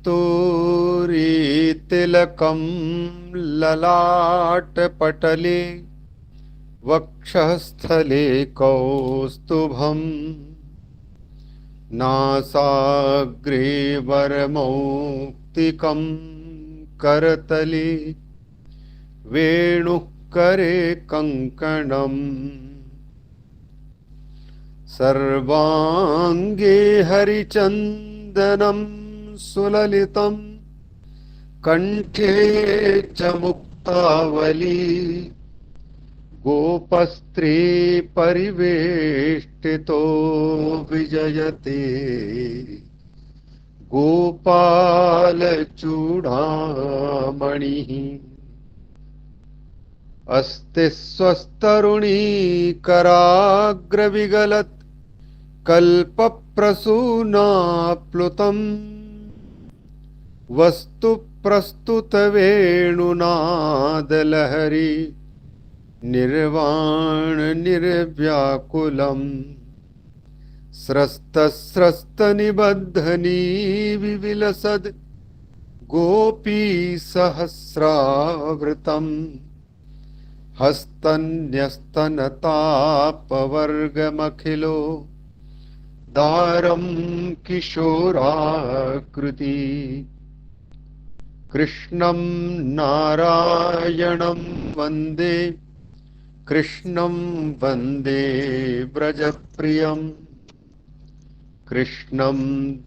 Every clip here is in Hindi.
कस्तूरीतिलकं ललाटपटले वक्षःस्थले कौस्तुभम् नासाग्रे वरमौक्तिकं करतले वेणुः करे कङ्कणम् सर्वाङ्गे हरिचन्दनं सुललितं कण्ठे च मुक्तावली गोपस्त्री परिवेष्टितो विजयते गोपालचूडामणिः अस्ति स्वस्तरुणी कराग्रविगलत् कल्पप्रसूनाप्लुतम् वस्तु प्रस्तुतवेणुनादलहरी निर्वाण निर्व्याकुलम् स्रस्तस्रस्तनिबद्धनी विविलसद् गोपी सहस्रावृतम् हस्तन्यस्तनतापवर्गमखिलो दारं किशोराकृति कृष्णं नारायणं वन्दे कृष्णं वन्दे व्रजप्रियं कृष्णं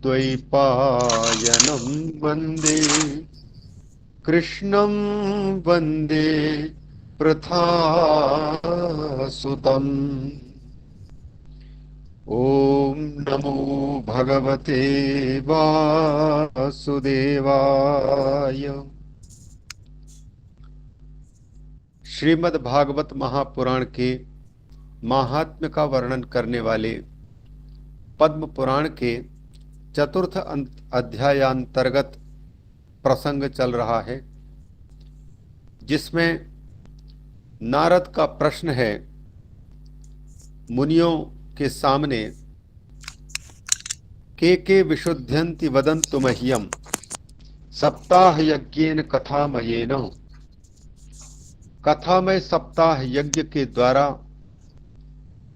द्वैपायनं वन्दे कृष्णं वन्दे पृथासुतम्। ॐ नमो भगवते वासुदेवाय। श्रीमद् भागवत महापुराण के महात्म्य का वर्णन करने वाले पद्म पुराण के चतुर्थ अध्यायांतर्गत प्रसंग चल रहा है, जिसमें नारद का प्रश्न है मुनियों के सामने, के विशुद्ध्यन्ति वदन्तु मह्यम सप्ताह यज्ञेन कथामयेन। कथामय सप्ताह यज्ञ के द्वारा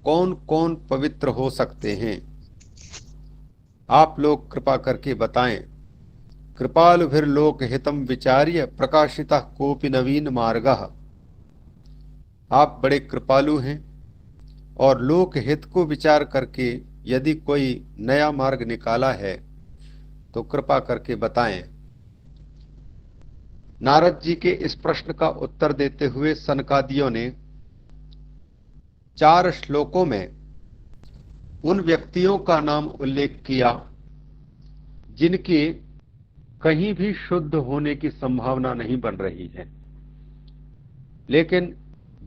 कौन कौन पवित्र हो सकते हैं, आप लोग कृपा करके बताएं। कृपालुभिर्लोकहितं विचार्य प्रकाशितः कोपि नवीन मार्गः। आप बड़े कृपालु हैं और लोक हित को विचार करके यदि कोई नया मार्ग निकाला है तो कृपा करके बताएं। नारद जी के इस प्रश्न का उत्तर देते हुए सनकादियों ने 4 श्लोकों में उन व्यक्तियों का नाम उल्लेख किया जिनके कहीं भी शुद्ध होने की संभावना नहीं बन रही है, लेकिन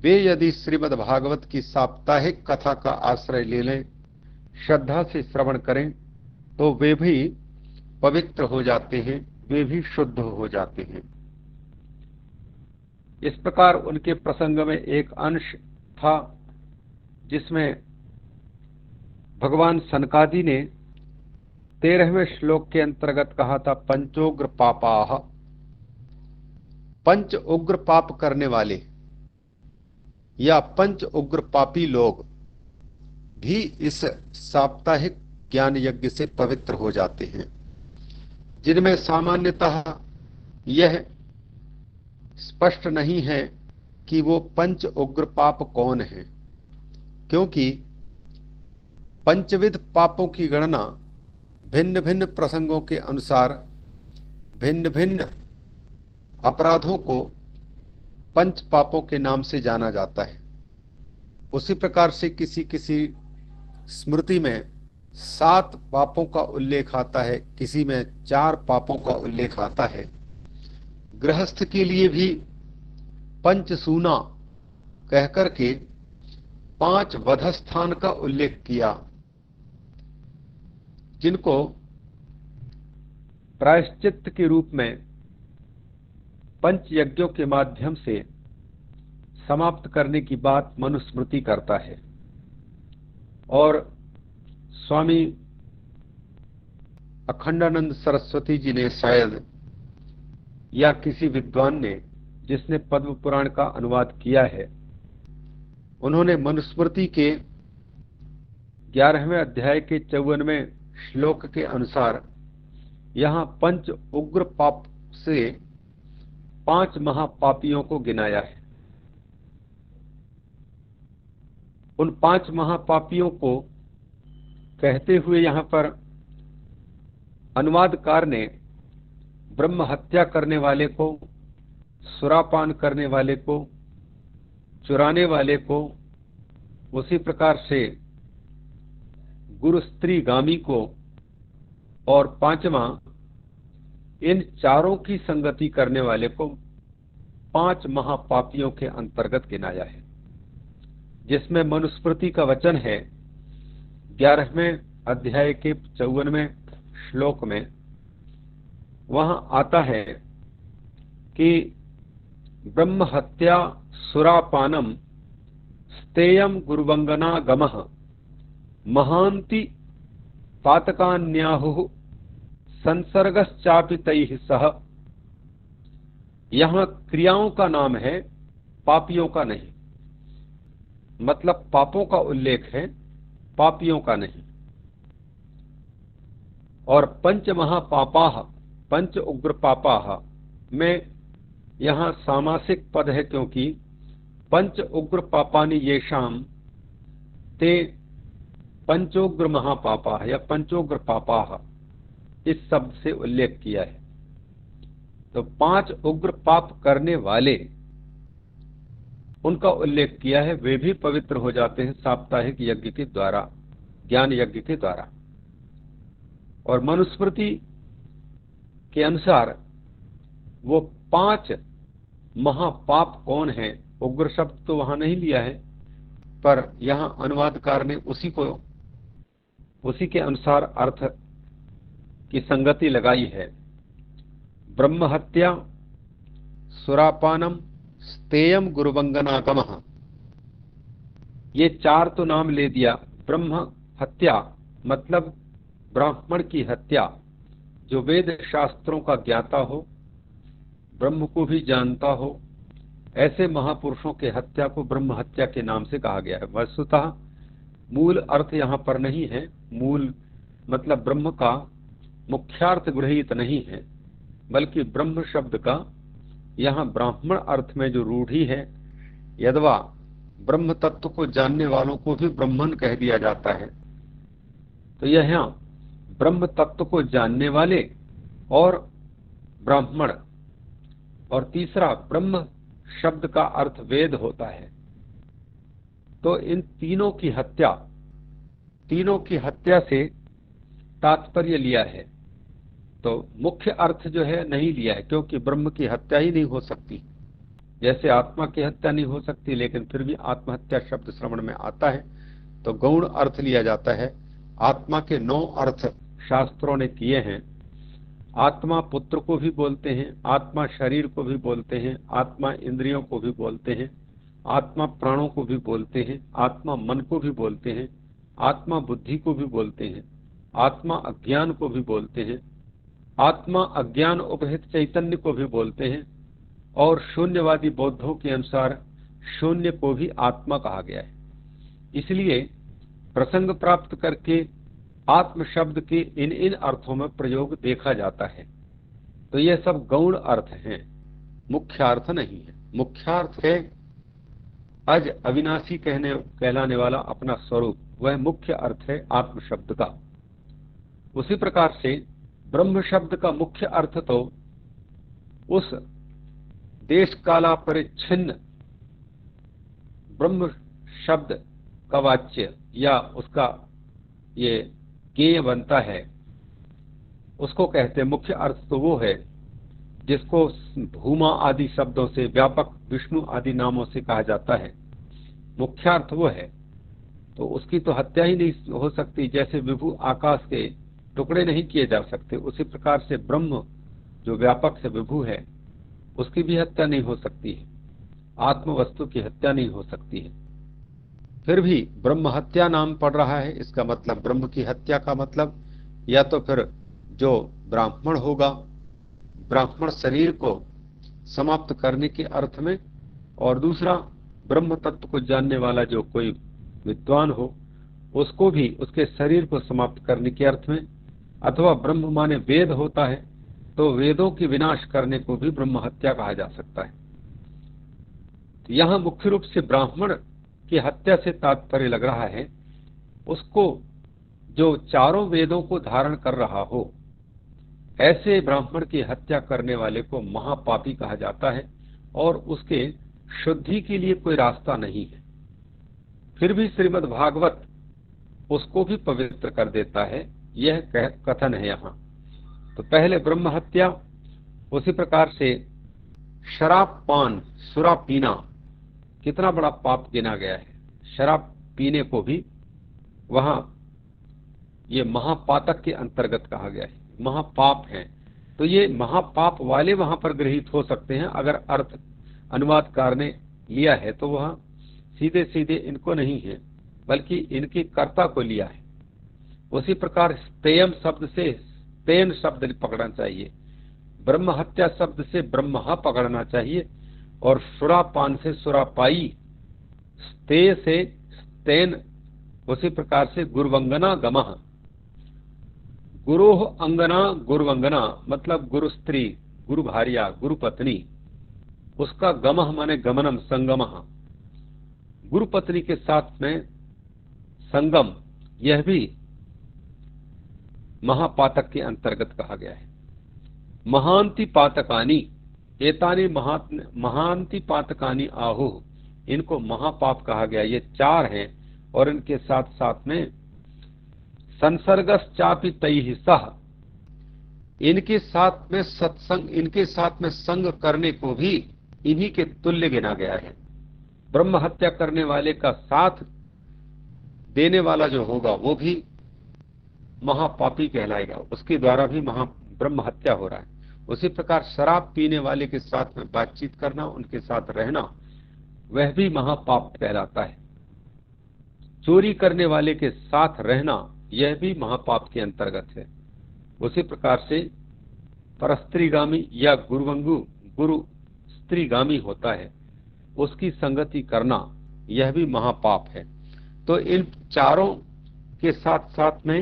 वे यदि श्रीमद् भागवत की साप्ताहिक कथा का आश्रय ले लें, श्रद्धा से श्रवण करें, तो वे भी पवित्र हो जाते हैं, वे भी शुद्ध हो जाते हैं। इस प्रकार उनके प्रसंग में एक अंश था जिसमें भगवान सनकादि ने 13वें श्लोक के अंतर्गत कहा था पंचोग्र पापाः। पंच उग्र पाप करने वाले या पंच उग्र पापी लोग भी इस साप्ताहिक ज्ञान यज्ञ से पवित्र हो जाते हैं, जिनमें सामान्यतः यह स्पष्ट नहीं है कि वो पंच उग्र पाप कौन है, क्योंकि पंचविध पापों की गणना भिन्न भिन्न प्रसंगों के अनुसार भिन्न भिन्न अपराधों को पंच पापों के नाम से जाना जाता है। उसी प्रकार से किसी किसी स्मृति में 7 पापों का उल्लेख आता है, किसी में 4 पापों का उल्लेख आता है। गृहस्थ के लिए भी पंचसूना कहकर के 5 वधस्थान का उल्लेख किया, जिनको प्रायश्चित्त के रूप में पंच यज्ञों के माध्यम से समाप्त करने की बात मनुस्मृति करता है। और स्वामी अखंडानंद सरस्वती जी ने शायद, या किसी विद्वान ने जिसने पद्म पुराण का अनुवाद किया है, उन्होंने मनुस्मृति के 11वें अध्याय के 54वें श्लोक के अनुसार यहां पंच उग्र पाप से 5 महापापियों को गिनाया है। उन 5 महापापियों को कहते हुए यहां पर अनुवादकार ने ब्रह्म हत्या करने वाले को, सुरापान करने वाले को, चुराने वाले को, उसी प्रकार से गुरु स्त्री गामी को, और 5वां इन चारों की संगति करने वाले को 5 महापापियों के अंतर्गत गिनाया है, जिसमें मनुस्मृति का वचन है 11वें अध्याय के 54वें श्लोक में। वहां आता है कि ब्रह्म हत्या सुरापानम स्तेयम गुरुवंगना गमः महांति पातकान्याहुः संसर्गश्चापि तैः सह। यहां क्रियाओं का नाम है, पापियों का नहीं। मतलब पापों का उल्लेख है, पापियों का नहीं। और पंच महापापाः, पंच उग्र पापाः में यहां सामासिक पद है, क्योंकि पंच उग्र पापानि येषाम ते पंचोग्र महापापाः या पंचोग्र पापाः, इस शब्द से उल्लेख किया है। तो 5 उग्र पाप करने वाले, उनका उल्लेख किया है, वे भी पवित्र हो जाते हैं साप्ताहिक यज्ञ के द्वारा, ज्ञान यज्ञ के द्वारा। और मनुस्मृति के अनुसार वो 5 महापाप कौन है, उग्र शब्द तो वहां नहीं लिया है, पर यहां अनुवादकार ने उसी के अनुसार अर्थ की संगति लगाई है। ब्रह्म हत्या, सुरापानम, स्तेयम गुरुवंगनागमः, ये 4 तो नाम ले दिया। ब्रह्म हत्या मतलब ब्राह्मण की हत्या, जो वेद शास्त्रों का ज्ञाता हो, ब्रह्म को भी जानता हो, ऐसे महापुरुषों के हत्या को ब्रह्म हत्या के नाम से कहा गया है। वस्तुतः मूल अर्थ यहां पर नहीं है, मूल मतलब ब्रह्म का मुख्यार्थ गृहीत नहीं है, बल्कि ब्रह्म शब्द का यहां ब्राह्मण अर्थ में जो रूढ़ी है, यद्वा ब्रह्म तत्व को जानने वालों को भी ब्राह्मण कह दिया जाता है। तो यहां ब्रह्म तत्व को जानने वाले और ब्राह्मण, और तीसरा ब्रह्म शब्द का अर्थ वेद होता है। तो इन तीनों की हत्या से तात्पर्य लिया है। तो मुख्य अर्थ जो है नहीं लिया है, क्योंकि ब्रह्म की हत्या ही नहीं हो सकती। जैसे आत्मा की हत्या नहीं हो सकती, लेकिन फिर भी आत्महत्या शब्द श्रवण में आता है तो गौण अर्थ लिया जाता है। आत्मा के 9 अर्थ शास्त्रों ने किए हैं। आत्मा पुत्र को भी बोलते हैं, आत्मा शरीर को भी बोलते हैं, आत्मा इंद्रियों को भी बोलते हैं, आत्मा प्राणों को भी बोलते हैं, आत्मा मन को भी बोलते हैं, आत्मा बुद्धि को भी बोलते हैं, आत्मा अज्ञान को भी बोलते हैं, आत्मा अज्ञान उपहित चैतन्य को भी बोलते हैं, और शून्यवादी बौद्धों के अनुसार शून्य को भी आत्मा कहा गया है। इसलिए प्रसंग प्राप्त करके आत्म शब्द के इन अर्थों में प्रयोग देखा जाता है। तो ये सब गौण अर्थ हैं, मुख्य अर्थ नहीं है। मुख्यार्थ है अज अविनाशी कहलाने वाला अपना स्वरूप, वह मुख्य अर्थ है आत्म शब्द का। उसी प्रकार से ब्रह्म शब्द का मुख्य अर्थ तो उस देश काला परिच्छिन्न ब्रह्म शब्द का वाच्य या उसका ये ज्ञेय बनता है, उसको कहते हैं। मुख्य अर्थ तो वो है जिसको भूमा आदि शब्दों से, व्यापक विष्णु आदि नामों से कहा जाता है, मुख्यार्थ वो है। तो उसकी तो हत्या ही नहीं हो सकती। जैसे विभु आकाश के टुकड़े नहीं किए जा सकते, उसी प्रकार से ब्रह्म जो व्यापक से विभु है, उसकी भी हत्या नहीं हो सकती है। आत्म वस्तु की हत्या नहीं हो सकती है। फिर भी ब्रह्म हत्या नाम पड़ रहा है, इसका मतलब ब्रह्म की हत्या का मतलब या तो फिर जो ब्राह्मण होगा, ब्राह्मण शरीर को समाप्त करने के अर्थ में, और दूसरा ब्रह्म तत्व को जानने वाला जो कोई विद्वान हो उसको भी उसके शरीर को समाप्त करने के अर्थ में, अथवा ब्रह्म माने वेद होता है तो वेदों की विनाश करने को भी ब्रह्म हत्या कहा जा सकता है। तो यहां मुख्य रूप से ब्राह्मण की हत्या से तात्पर्य लग रहा है उसको जो चारों वेदों को धारण कर रहा हो, ऐसे ब्राह्मण की हत्या करने वाले को महापापी कहा जाता है और उसके शुद्धि के लिए कोई रास्ता नहीं है। फिर भी श्रीमद् भागवत उसको भी पवित्र कर देता है, यह कथन है यहाँ। तो पहले ब्रह्म हत्या, उसी प्रकार से शराब पान, सुरा पीना कितना बड़ा पाप गिना गया है। शराब पीने को भी वहां ये महापातक के अंतर्गत कहा गया है, महापाप है। तो ये महापाप वाले वहां पर गृहीत हो सकते हैं, अगर अर्थ अनुवादकार ने लिया है तो वह सीधे सीधे इनको नहीं है बल्कि इनके कर्ता को लिया है। उसी प्रकार स्तेयम शब्द से स्तेन शब्द पकड़ना चाहिए, ब्रह्म हत्या शब्द से ब्रह्म पकड़ना चाहिए, और सुरापान से सुरापाई, स्तेय से स्तेन, उसी प्रकार से गुरुवंगना गमः, गुरोह अंगना गुरुवंगना मतलब गुरु स्त्री, गुरु भार्या, गुरु पत्नी, उसका गमः माने गमनम, संगमः, गुरु पत्नी के साथ में संगम, यह भी महापातक के अंतर्गत कहा गया है। महांति पातकानी, एतानी महांति पातकानी आहु, इनको महापाप कहा गया। ये चार हैं और इनके साथ साथ में संसर्गश्चापि तैहि सह, इनके साथ में सत्संग, इनके साथ में संग करने को भी इन्हीं के तुल्य गिना गया है। ब्रह्म हत्या करने वाले का साथ देने वाला जो होगा वो भी महापापी कहलाएगा, उसके द्वारा भी ब्रह्म हत्या हो रहा है। उसी प्रकार शराब पीने वाले के साथ में बातचीत करना, उनके साथ रहना, वह भी महापाप कहलाता है। चोरी करने वाले के साथ रहना, यह भी महापाप के अंतर्गत है। उसी प्रकार से परस्त्रीगामी या गुरुवंगु, गुरु स्त्रीगामी होता है, उसकी संगति करना, यह भी महापाप है। तो इन चारों के साथ साथ में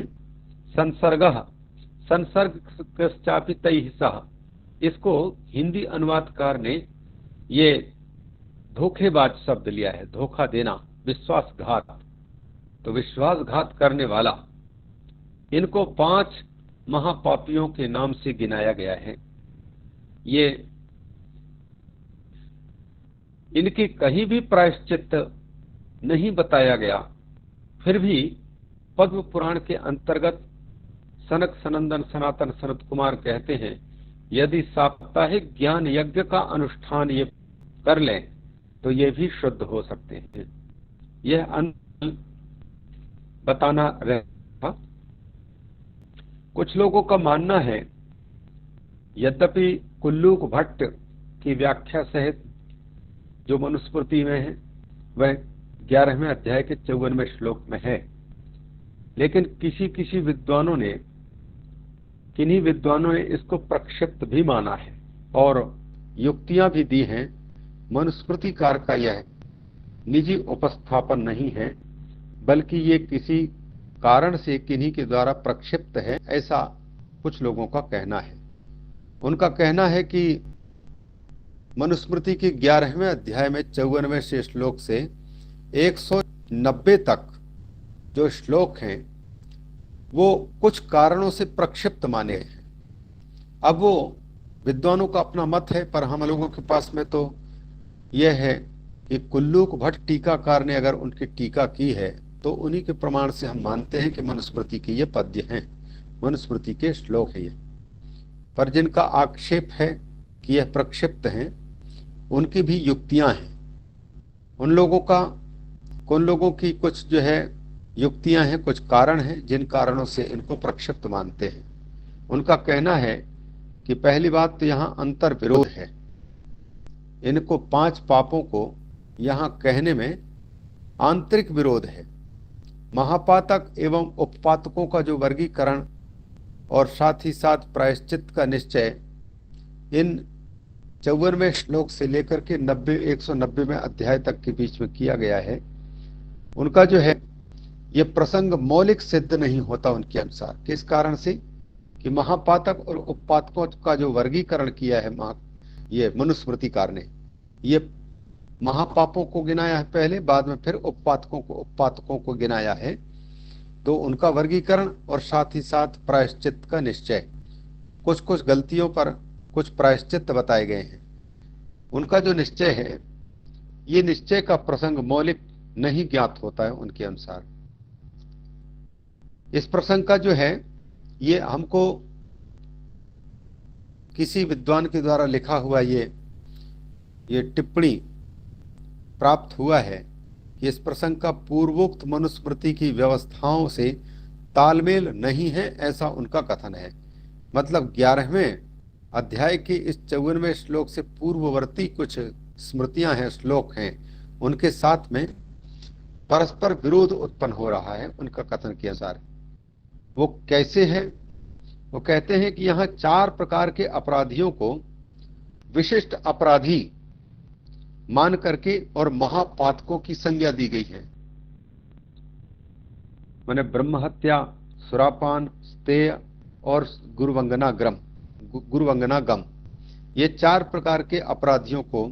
संसर्गश्चापि तैहि सह, इसको हिंदी अनुवादकार ने ये धोखेबाज शब्द लिया है, धोखा देना, विश्वासघात। तो विश्वासघात करने वाला, इनको 5 महापापियों के नाम से गिनाया गया है। ये इनके कहीं भी प्रायश्चित नहीं बताया गया, फिर भी पद्म पुराण के अंतर्गत सनक सनंदन सनातन सनत कुमार कहते हैं यदि साप्ताहिक ज्ञान यज्ञ का अनुष्ठान ये कर लें तो ये भी शुद्ध हो सकते हैं। यह बताना रहेगा। कुछ लोगों का मानना है, यद्यपि कुल्लूक भट्ट की व्याख्या सहित जो मनुस्मृति में है वह 11वें अध्याय के 54वें श्लोक में है, लेकिन किसी किन्हीं विद्वानों ने इसको प्रक्षिप्त भी माना है और युक्तियां भी दी हैं। मनुस्मृतिकार का यह निजी उपस्थापन नहीं है, बल्कि ये किसी कारण से किन्हीं के द्वारा प्रक्षिप्त है, ऐसा कुछ लोगों का कहना है। उनका कहना है कि मनुस्मृति के 11वें अध्याय में 54वें से श्लोक से 190 तक जो श्लोक हैं वो कुछ कारणों से प्रक्षिप्त माने हैं। अब वो विद्वानों का अपना मत है, पर हम लोगों के पास में तो यह है कि कुल्लूक भट्ट टीकाकार ने अगर उनकी टीका की है तो उन्हीं के प्रमाण से हम मानते हैं कि मनुस्मृति के ये पद्य हैं, मनुस्मृति के श्लोक है ये। पर जिनका आक्षेप है कि यह प्रक्षिप्त हैं, उनकी भी युक्तियां हैं। उन लोगों की कुछ जो है युक्तियां हैं, कुछ कारण हैं जिन कारणों से इनको प्रक्षिप्त मानते हैं। उनका कहना है कि पहली बात तो यहाँ अंतर विरोध है। इनको 5 पापों को यहाँ कहने में आंतरिक विरोध है। महापातक एवं उपपातकों का जो वर्गीकरण और साथ ही साथ प्रायश्चित का निश्चय इन 54वें श्लोक से लेकर के 190वें अध्याय तक के बीच में किया गया है। उनका जो है ये प्रसंग मौलिक सिद्ध नहीं होता उनके अनुसार। किस कारण से? कि महापातक और उपपातकों का जो वर्गीकरण किया है ये मनुस्मृतिकार ने, ये महापापों को गिनाया है पहले, बाद में फिर उपपातकों को गिनाया है। तो उनका वर्गीकरण और साथ ही साथ प्रायश्चित का निश्चय, कुछ कुछ गलतियों पर कुछ प्रायश्चित बताए गए हैं। उनका जो निश्चय है, ये निश्चय का प्रसंग मौलिक नहीं ज्ञात होता है उनके अनुसार। इस प्रसंग का जो है ये हमको किसी विद्वान के द्वारा लिखा हुआ ये टिप्पणी प्राप्त हुआ है कि इस प्रसंग का पूर्वोक्त मनुस्मृति की व्यवस्थाओं से तालमेल नहीं है, ऐसा उनका कथन है। मतलब 11वें अध्याय के इस 54वें श्लोक से पूर्ववर्ती कुछ स्मृतियां हैं, श्लोक हैं, उनके साथ में परस्पर विरोध उत्पन्न हो रहा है उनका कथन के अनुसार। वो कैसे है? वो कहते हैं कि यहां 4 प्रकार के अपराधियों को विशिष्ट अपराधी मान करके और महापातकों की संज्ञा दी गई है। माने ब्रह्म हत्या, सुरापान, स्तेय और गुरुवंगना गम, ये 4 प्रकार के अपराधियों को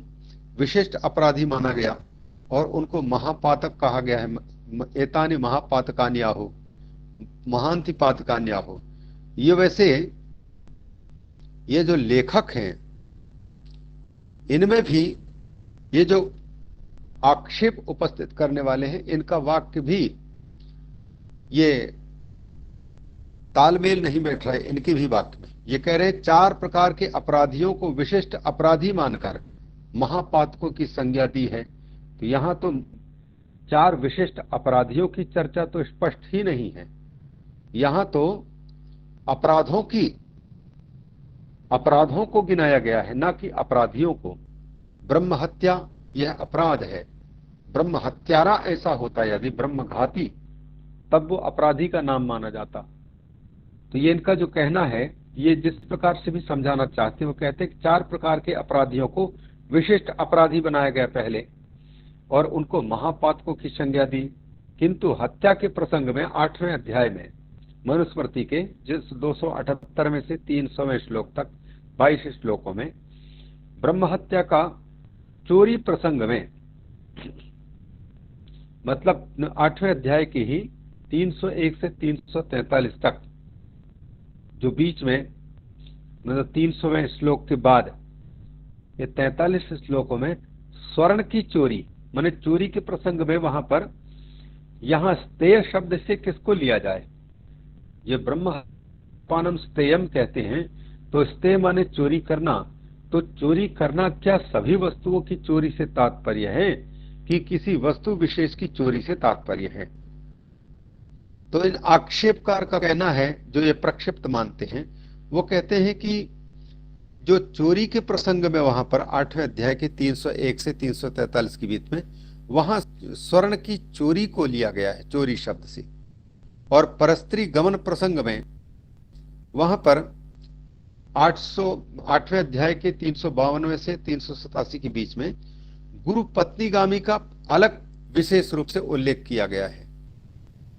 विशिष्ट अपराधी माना गया और उनको महापातक कहा गया है। एतानि महापातकान्याहो, महांति पातकान्याहो। ये वैसे ये जो लेखक हैं इनमें भी ये जो आक्षेप उपस्थित करने वाले हैं, इनका वाक्य भी ये तालमेल नहीं बैठ रहा है इनके भी वाक्य में। ये कह रहे हैं 4 प्रकार के अपराधियों को विशिष्ट अपराधी मानकर महापातकों की संज्ञा दी है। तो यहां तो 4 विशिष्ट अपराधियों की चर्चा तो स्पष्ट ही नहीं है। यहां तो अपराधों को गिनाया गया है, ना कि अपराधियों को। ब्रह्म हत्या यह अपराध है। ब्रह्म हत्यारा ऐसा होता है, यदि ब्रह्म घाती तब वो अपराधी का नाम माना जाता। तो ये इनका जो कहना है, ये जिस प्रकार से भी समझाना चाहते हैं, वो कहते हैं कि 4 प्रकार के अपराधियों को विशिष्ट अपराधी बनाया गया पहले और उनको महापातकों की संज्ञा दी। किंतु हत्या के प्रसंग में 8वें अध्याय में मनुस्मृति के जिस 278वें से 300वें श्लोक तक 22 श्लोकों में ब्रह्म हत्या का चोरी प्रसंग में, मतलब 8वें अध्याय की ही 301 से 343 तक जो बीच में, मतलब 300वें श्लोक के बाद ये 43 श्लोकों में स्वर्ण की चोरी माने चोरी के प्रसंग में, वहां पर यहां स्तेय शब्द से किसको लिया जाए? ये ब्रह्मपानम स्तेयम कहते हैं, तो स्तेय माने चोरी करना। तो चोरी करना क्या सभी वस्तुओं की चोरी से तात्पर्य है कि किसी वस्तु विशेष की चोरी से तात्पर्य है? तो इन आक्षेपकार का कहना है, जो ये प्रक्षिप्त मानते हैं, वो कहते हैं कि जो चोरी के प्रसंग में वहां पर 8वें अध्याय के 301 से 343 के बीच में, वहां स्वर्ण की चोरी को लिया गया है चोरी शब्द से। और परस्त्री गमन प्रसंग में वहां पर 8वें अध्याय के 352 से 387 के बीच में गुरु पत्नीगामी का अलग विशेष रूप से उल्लेख किया गया है।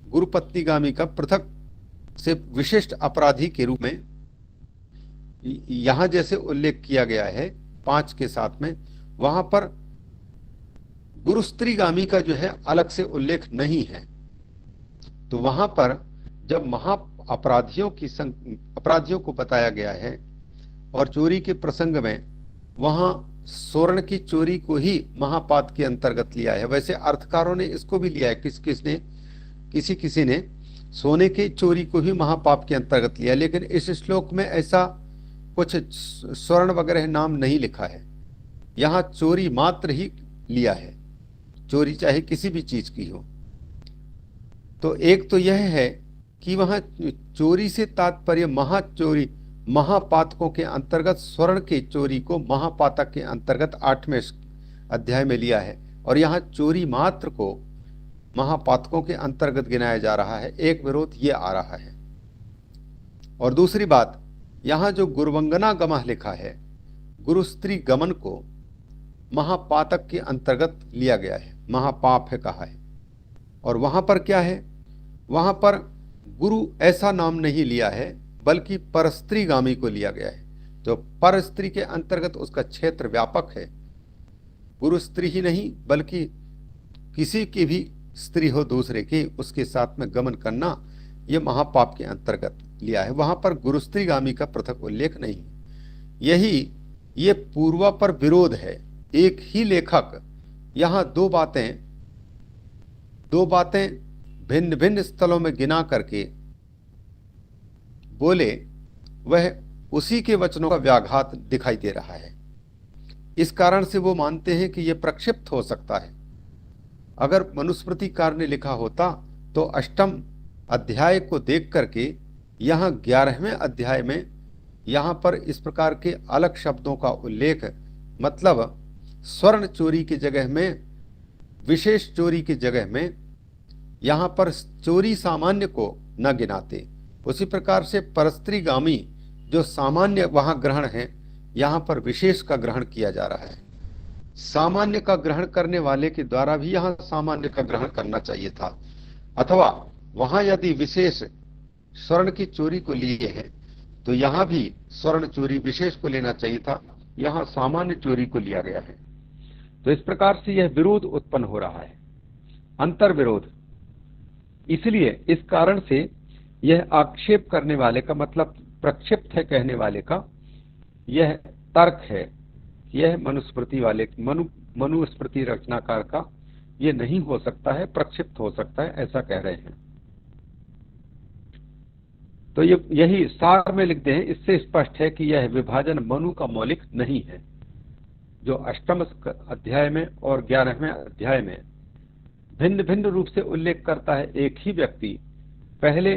गुरु पत्नीगामी का पृथक से विशिष्ट अपराधी के रूप में यहां जैसे उल्लेख किया गया है 5 के साथ में, वहां पर गुरु स्त्रीगामी का जो है अलग से उल्लेख नहीं है। तो वहां पर जब अपराधियों को बताया गया है और चोरी के प्रसंग में वहां स्वर्ण की चोरी को ही महापात के अंतर्गत लिया है। वैसे अर्थकारों ने इसको भी लिया है, किसी ने सोने की चोरी को ही महापाप के अंतर्गत लिया, लेकिन इस श्लोक में ऐसा कुछ स्वर्ण वगैरह नाम नहीं लिखा है। यहां चोरी मात्र ही लिया है, चोरी चाहे किसी भी चीज की हो। तो एक तो यह है कि वहां चोरी से तात्पर्य महाचोरी, महापातकों के अंतर्गत स्वर्ण की चोरी को महापातक के अंतर्गत 8वें अध्याय में लिया है, और यहां चोरी मात्र को महापातकों के अंतर्गत गिनाया जा रहा है। एक विरोध ये आ रहा है। और दूसरी बात, यहां जो गुरुवंगना गमः लिखा है, गुरु स्त्री गमन को महापातक के अंतर्गत लिया गया है, महापाप है कहा है। और वहां पर क्या है, वहां पर गुरु ऐसा नाम नहीं लिया है, बल्कि परस्त्रीगामी को लिया गया है। जो पर स्त्री के अंतर्गत उसका क्षेत्र व्यापक है। गुरु स्त्री ही नहीं, बल्कि किसी की भी स्त्री हो दूसरे की, उसके साथ में गमन करना, यह महापाप के अंतर्गत लिया है। वहां पर गुरु स्त्रीगामी का पृथक उल्लेख नहीं। यही ये पूर्वापर विरोध है। एक ही लेखक यहां दो बातें भिन्न भिन्न स्थलों में गिना करके बोले, वह उसी के वचनों का व्याघात दिखाई दे रहा है। इस कारण से वो मानते हैं कि यह प्रक्षिप्त हो सकता है। अगर मनुस्मृतिकार ने लिखा होता तो अष्टम अध्याय को देख करके यहां 11वें अध्याय में यहां पर इस प्रकार के अलग शब्दों का उल्लेख, मतलब स्वर्ण चोरी की जगह में, विशेष चोरी की जगह में यहां पर चोरी सामान्य को न गिनाते। उसी प्रकार से परस्त्रीगामी जो सामान्य वहां ग्रहण है, यहां पर विशेष का ग्रहण किया जा रहा है। सामान्य का ग्रहण करने वाले के द्वारा भी यहां सामान्य का ग्रहण करना चाहिए था, अथवा वहां यदि विशेष स्वर्ण की चोरी को लिए है तो यहां भी स्वर्ण चोरी विशेष को लेना चाहिए था। यहां सामान्य चोरी को लिया गया है। तो इस प्रकार से यह विरोध उत्पन्न हो रहा है, अंतर विरोध। इसलिए इस कारण से यह आक्षेप करने वाले का, मतलब प्रक्षिप्त है कहने वाले का, यह तर्क है। यह मनुस्मृति वाले मनुस्मृति रचनाकार का यह नहीं हो सकता है, प्रक्षिप्त हो सकता है, ऐसा कह रहे हैं। तो यही सार में लिखते हैं। इससे स्पष्ट है कि यह विभाजन मनु का मौलिक नहीं है। जो अष्टम अध्याय में और 11वें अध्याय में भिन्न भिन्न रूप से उल्लेख करता है, एक ही व्यक्ति पहले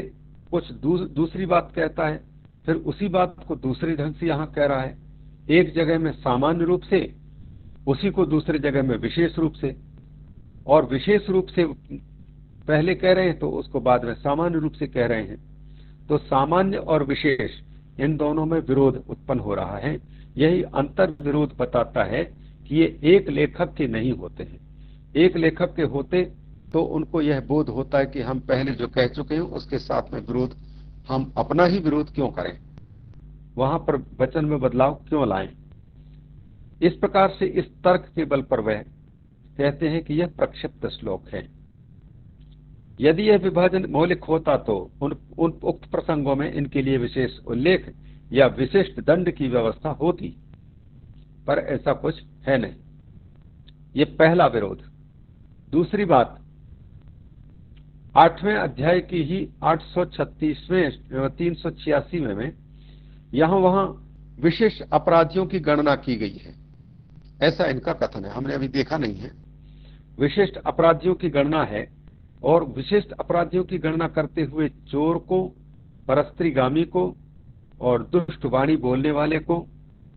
कुछ दूसरी बात कहता है, फिर उसी बात को दूसरे ढंग से यहां कह रहा है। एक जगह में सामान्य रूप से, उसी को दूसरी जगह में विशेष रूप से, और विशेष रूप से पहले कह रहे हैं तो उसको बाद में सामान्य रूप से कह रहे हैं। तो सामान्य और विशेष इन दोनों में विरोध उत्पन्न हो रहा है। यही अंतर विरोध बताता है कि ये एक लेखक के नहीं होते हैं। एक लेखक के होते तो उनको यह बोध होता है कि हम पहले जो कह चुके हैं उसके साथ में विरोध, हम अपना ही विरोध क्यों करें, वहां पर वचन में बदलाव क्यों लाएं। इस प्रकार से इस तर्क के बल पर वह कहते हैं कि यह प्रक्षिप्त श्लोक है। यदि यह विभाजन मौलिक होता तो उन उक्त प्रसंगों में इनके लिए विशेष उल्लेख या विशिष्ट दंड की व्यवस्था होती, पर ऐसा कुछ है नहीं। ये पहला विरोध। दूसरी बात, 8वें अध्याय की ही 836वें 386 में यहां वहां विशेष अपराधियों की गणना की गई है, ऐसा इनका कथन है। हमने अभी देखा नहीं है। विशिष्ट अपराधियों की गणना है, और विशिष्ट अपराधियों की गणना करते हुए चोर को, परस्त्रीगामी को, और दुष्ट वाणी बोलने वाले को,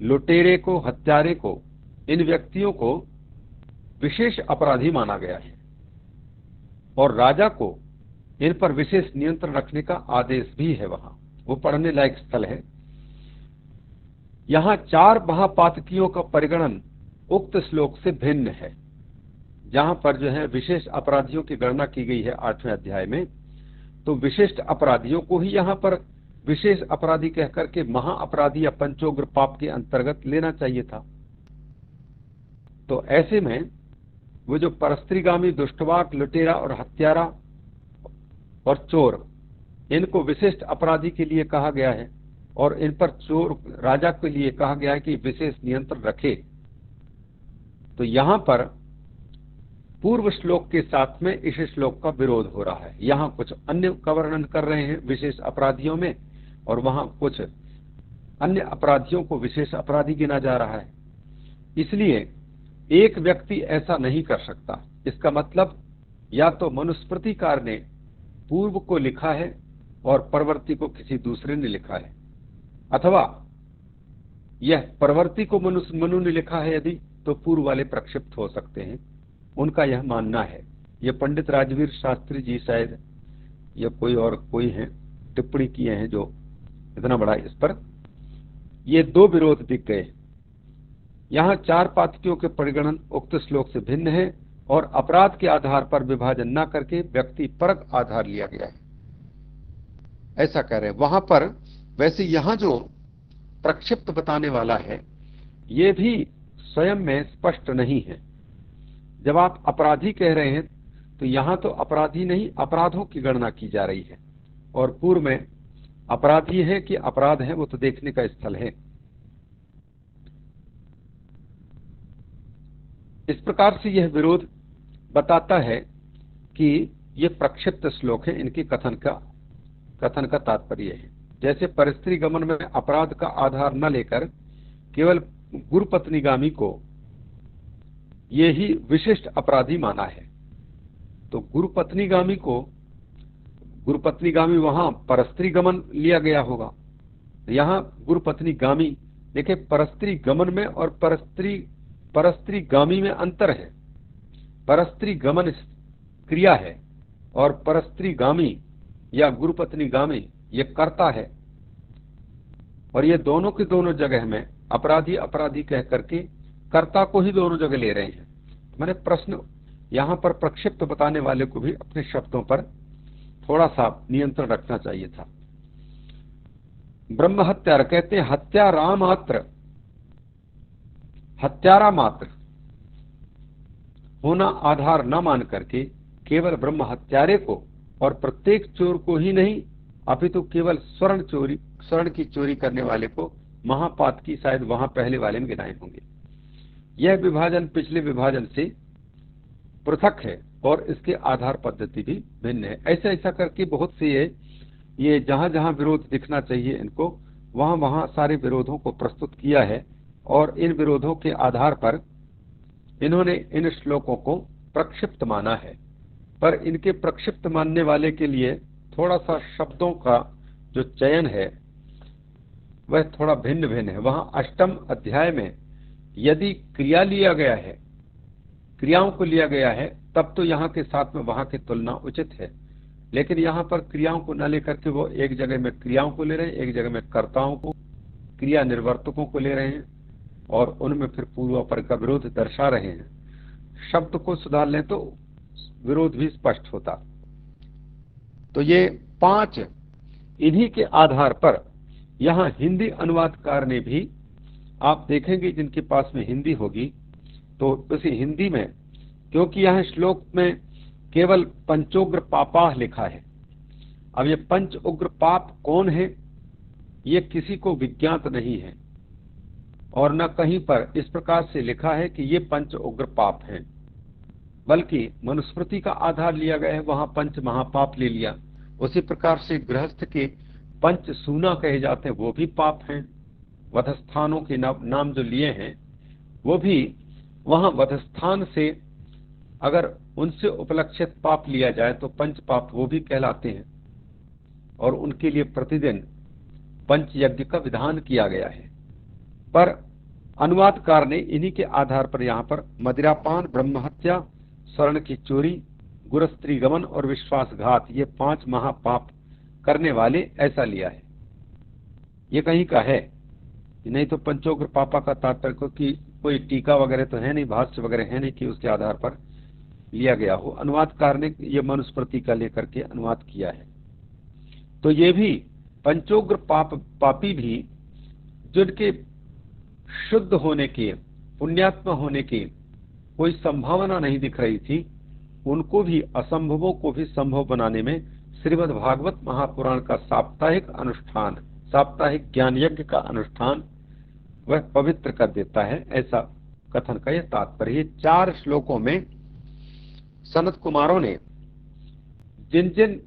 लुटेरे को, हत्यारे को, इन व्यक्तियों को विशेष अपराधी माना गया है। और राजा को इन पर विशेष नियंत्रण रखने का आदेश भी है। वहां वो पढ़ने लायक स्थल है। यहां 4 महापातकियों का परिगणन उक्त श्लोक से भिन्न है, जहां पर जो है विशेष अपराधियों की गणना की गई है 8वें अध्याय में। तो विशिष्ट अपराधियों को ही यहां पर विशेष अपराधी कहकर के महाअपराधी या पंचोग्र पाप के अंतर्गत लेना चाहिए था। तो ऐसे में वो जो परस्त्रीगामी, दुष्टवाक, लुटेरा और हत्यारा और चोर, इनको विशिष्ट अपराधी के लिए कहा गया है, और इन पर चोर राजा के लिए कहा गया है कि विशेष नियंत्रण रखे। तो यहां पर पूर्व श्लोक के साथ में इस श्लोक का विरोध हो रहा है। यहां कुछ अन्य का वर्णन कर रहे हैं विशेष अपराधियों में, और वहां कुछ अन्य अपराधियों को विशेष अपराधी गिना जा रहा है। इसलिए एक व्यक्ति ऐसा नहीं कर सकता। इसका मतलब या तो मनुस्मृतिकार ने पूर्व को लिखा है और परवर्ती को किसी दूसरे ने लिखा है, अथवा यह परवर्ती को मनु ने लिखा है यदि, तो पूर्व वाले प्रक्षिप्त हो सकते हैं। उनका यह मानना है। ये पंडित राजवीर शास्त्री जी शायद या कोई और कोई हैं, टिप्पणी किए हैं जो इतना बड़ा इस पर ये दो विरोध दिख गए। यहाँ चार पातकियों के परिगणन उक्त श्लोक से भिन्न है और अपराध के आधार पर विभाजन न करके व्यक्ति परक आधार लिया गया है, ऐसा कह रहे हैं वहां पर। वैसे यहां जो प्रक्षिप्त बताने वाला है ये भी स्वयं में स्पष्ट नहीं है। जब आप अपराधी कह रहे हैं तो यहां तो अपराधी नहीं, अपराधों की गणना की जा रही है, और पूर्व में अपराधी है कि अपराध है वो तो देखने का स्थल है। इस प्रकार से यह विरोध बताता है कि ये प्रक्षिप्त श्लोक है, इनके कथन का तात्पर्य है। जैसे परस्त्री गमन में अपराध का आधार न लेकर केवल गुरुपत्नीगामी को ये ही विशिष्ट अपराधी माना है, तो गुरुपत्नीगामी वहां परस्त्री गमन लिया गया होगा, यहां गुरुपत्नीगामी। देखिए परस्त्री गमन में और परस्त्री गामी में अंतर है। परस्त्री गमन क्रिया है और परस्त्री गामी या गुरुपत्नी गामी ये कर्ता है, और ये दोनों की दोनों जगह में अपराधी अपराधी कह करके कर्ता को ही दोनों जगह ले रहे हैं। मैंने प्रश्न यहां पर प्रक्षिप्त बताने वाले को भी अपने शब्दों पर थोड़ा सा नियंत्रण रखना चाहिए था। ब्रह्म हत्यारा कहते हैं हत्यारा मात्र होना आधार न मान करके केवल ब्रह्म हत्यारे को और प्रत्येक चोर को ही नहीं अपितु केवल स्वर्ण की चोरी करने वाले को महापात की शायद वहां पहले वाले में गिनाए होंगे। यह विभाजन पिछले विभाजन से पृथक है और इसके आधार पद्धति भी भिन्न है। ऐसा करके बहुत से ये जहां जहां विरोध दिखना चाहिए इनको वहां वहां सारे विरोधों को प्रस्तुत किया है, और इन विरोधों के आधार पर इन्होंने इन श्लोकों को प्रक्षिप्त माना है। पर इनके प्रक्षिप्त मानने वाले के लिए थोड़ा सा शब्दों का जो चयन है वह थोड़ा भिन्न भिन्न है। वहां अष्टम अध्याय में यदि क्रियाओं को लिया गया है तब तो यहाँ के साथ में वहां की तुलना उचित है, लेकिन यहाँ पर क्रियाओं को न लेकर के वो एक जगह में क्रियाओं को ले रहे हैं, एक जगह में कर्ताओं को, क्रिया निर्वर्तकों को ले रहे हैं, और उनमें फिर पूर्वापर का विरोध दर्शा रहे हैं। शब्द को सुधार लें तो विरोध भी स्पष्ट होता। तो ये 5 इन्हीं के आधार पर यहां हिंदी अनुवादकार ने भी, आप देखेंगे जिनके पास में हिंदी होगी तो उसी हिंदी में, क्योंकि यह श्लोक में केवल पंचोग्र पापाह लिखा है। अब ये पंच उग्र पाप कौन है ये किसी को विज्ञात नहीं है, और न कहीं पर इस प्रकार से लिखा है कि ये पंच उग्र पाप हैं, बल्कि मनुस्मृति का आधार लिया गया है, वहां पंच महापाप ले लिया। उसी प्रकार से गृहस्थ के पंच सूना कहे जाते हैं वो भी पाप हैं। वधस्थानों के नाम जो लिए हैं वो भी वहां वधस्थान से अगर उनसे उपलक्षित पाप लिया जाए तो पंच पाप वो भी कहलाते हैं, और उनके लिए प्रतिदिन पंच यज्ञ का विधान किया गया है। पर अनुवादकार ने इन्हीं के आधार पर यहाँ पर मदिरापान, ब्रह्महत्या, स्वर्ण की चोरी, गुरस्त्री गमन और विश्वासघात ये 5 महापाप करने वाले ऐसा लिया है। ये कहीं का है, नहीं तो पंचोग्र पापा का तात्पर्य कि कोई टीका वगैरह तो है नहीं, भाष्य वगैरह है नहीं कि उसके आधार पर लिया गया हो। अनुवादकार ने ये मनुस्मृति का लेकर के अनुवाद किया है। तो ये भी पंचोग्र पापी भी जिनके शुद्ध होने के, पुण्यात्मा होने की कोई संभावना नहीं दिख रही थी, उनको भी, असंभवों को भी संभव बनाने में श्रीमद् भागवत महापुराण का साप्ताहिक ज्ञान यज्ञ का अनुष्ठान वह पवित्र कर देता है। ऐसा कथन का यह तात्पर्य। 4 श्लोकों में सनत कुमारों ने जिन जिन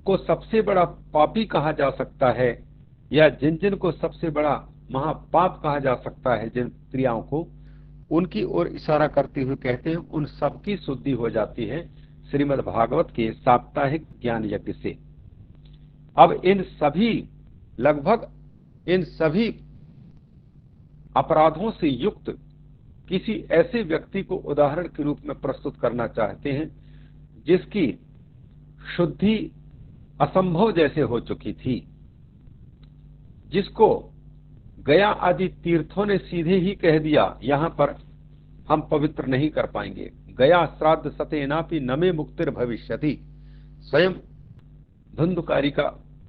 को सबसे बड़ा पापी कहा जा सकता है या जिन जिन को सबसे बड़ा महापाप कहा जा सकता है, जिन क्रियाओं को, उनकी ओर इशारा करते हुए कहते हैं उन सबकी शुद्धि हो जाती है श्रीमद् भागवत के साप्ताहिक ज्ञान यज्ञ से। अब लगभग इन सभी अपराधों से युक्त किसी ऐसे व्यक्ति को उदाहरण के रूप में प्रस्तुत करना चाहते हैं जिसकी शुद्धि असंभव जैसे हो चुकी थी। जिसको गया आदि तीर्थों ने सीधे ही कह दिया यहां पर हम पवित्र नहीं कर पाएंगे। गया श्राद्ध सतेनापि नमे मुक्तिर भविष्यति, स्वयं धुंधुकारी का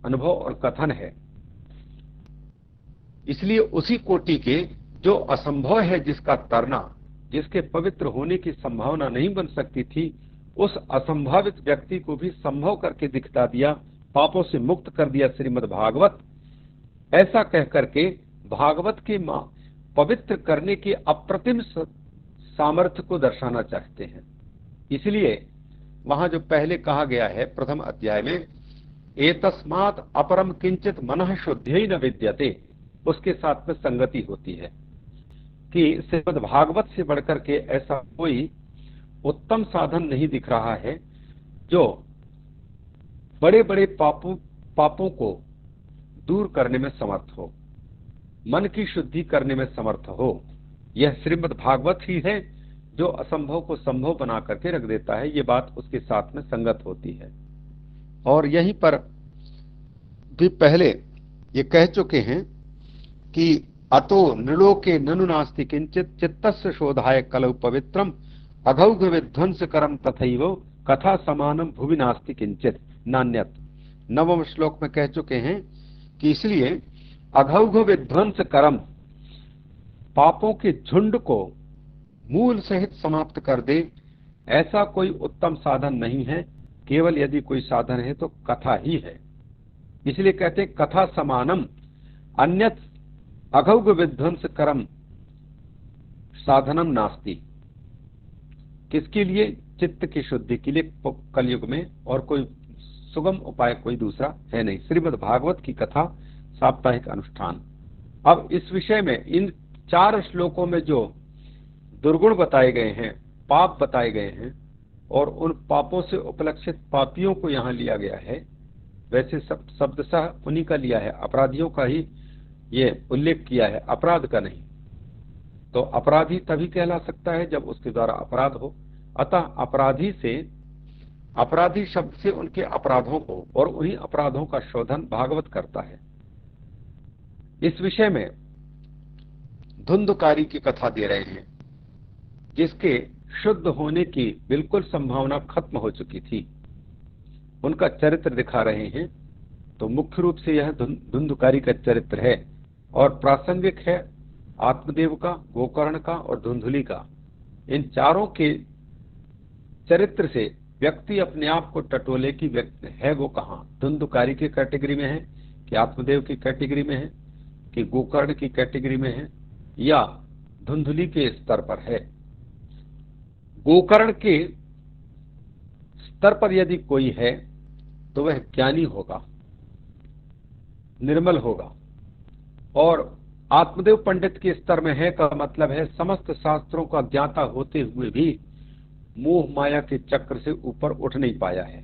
अनुभव और कथन है। इसलिए उसी कोटि के जो असंभव है, जिसका तरना, जिसके पवित्र होने की संभावना नहीं बन सकती थी, उस असंभावित व्यक्ति को भी संभव करके दिखता दिया, पापों से मुक्त कर दिया श्रीमद् भागवत। ऐसा कह करके भागवत के पवित्र करने के अप्रतिम सामर्थ्य को दर्शाना चाहते हैं। इसलिए वहां जो पहले कहा गया है प्रथम अध्याय में, एतस्मात् अपरम किंचित मनः शुद्धि न विद्यते, उसके साथ में संगति होती है कि श्रीमद् भागवत से बढ़कर के ऐसा कोई उत्तम साधन नहीं दिख रहा है जो बड़े बड़े पापों को दूर करने में समर्थ हो, मन की शुद्धि करने में समर्थ हो। यह श्रीमद् भागवत ही है जो असंभव को संभव बना करके रख देता है। ये बात उसके साथ में संगत होती है। और यहीं पर भी पहले ये कह चुके हैं कि अतो नृलोके ननु नास्ति किंचित चित्तस्य शोधाय कलौ पवित्रम अघौघ विध्वंस करम तथैव कथा समानम भुवि नास्ति किंचित नान्यत। नवम श्लोक में कह चुके हैं कि इसलिए अघौघ विध्वंस करम, पापों के झुंड को मूल सहित समाप्त कर दे, ऐसा कोई उत्तम साधन नहीं है। केवल यदि कोई साधन है तो कथा ही है। इसलिए कहते हैं कथा समानम अन्यत अघौघ विध्वंस करम साधनम नास्ति। किसके लिए? चित्त की शुद्धि के लिए कलयुग में और कोई सुगम उपाय कोई दूसरा है नहीं। श्रीमद् भागवत की कथा, साप्ताहिक अनुष्ठान। अब इस विषय में इन 4 श्लोकों में जो दुर्गुण बताए गए हैं, पाप बताए गए हैं, और उन पापों से उपलक्षित पापियों को यहाँ लिया गया है। वैसे सब शब्दशः उन्हीं का लिया है, अपराधियों का ही ये उल्लेख किया है, अपराध का नहीं। तो अपराधी तभी कहला सकता है जब उसके द्वारा अपराध हो। अतः अपराधी शब्द से उनके अपराधों को और उन्हीं अपराधों का शोधन भागवत करता है। इस विषय में धुंधकारी की कथा दे रहे हैं, जिसके शुद्ध होने की बिल्कुल संभावना खत्म हो चुकी थी। उनका चरित्र दिखा रहे हैं। तो मुख्य रूप से यह धुंधकारी का चरित्र है और प्रासंगिक है आत्मदेव का, गोकर्ण का और धुंधुली का। इन चारों के चरित्र से व्यक्ति अपने आप को टटोले कि व्यक्ति है वो कहां, धुंधकारी की कैटेगरी में है कि आत्मदेव की कैटेगरी में है कि गोकर्ण की कैटेगरी में है या धुंधुली के स्तर पर है। गोकर्ण के स्तर पर यदि कोई है तो वह ज्ञानी होगा, निर्मल होगा। और आत्मदेव पंडित के स्तर में है का मतलब है समस्त शास्त्रों का ज्ञाता होते हुए भी मोह माया के चक्र से ऊपर उठ नहीं पाया है।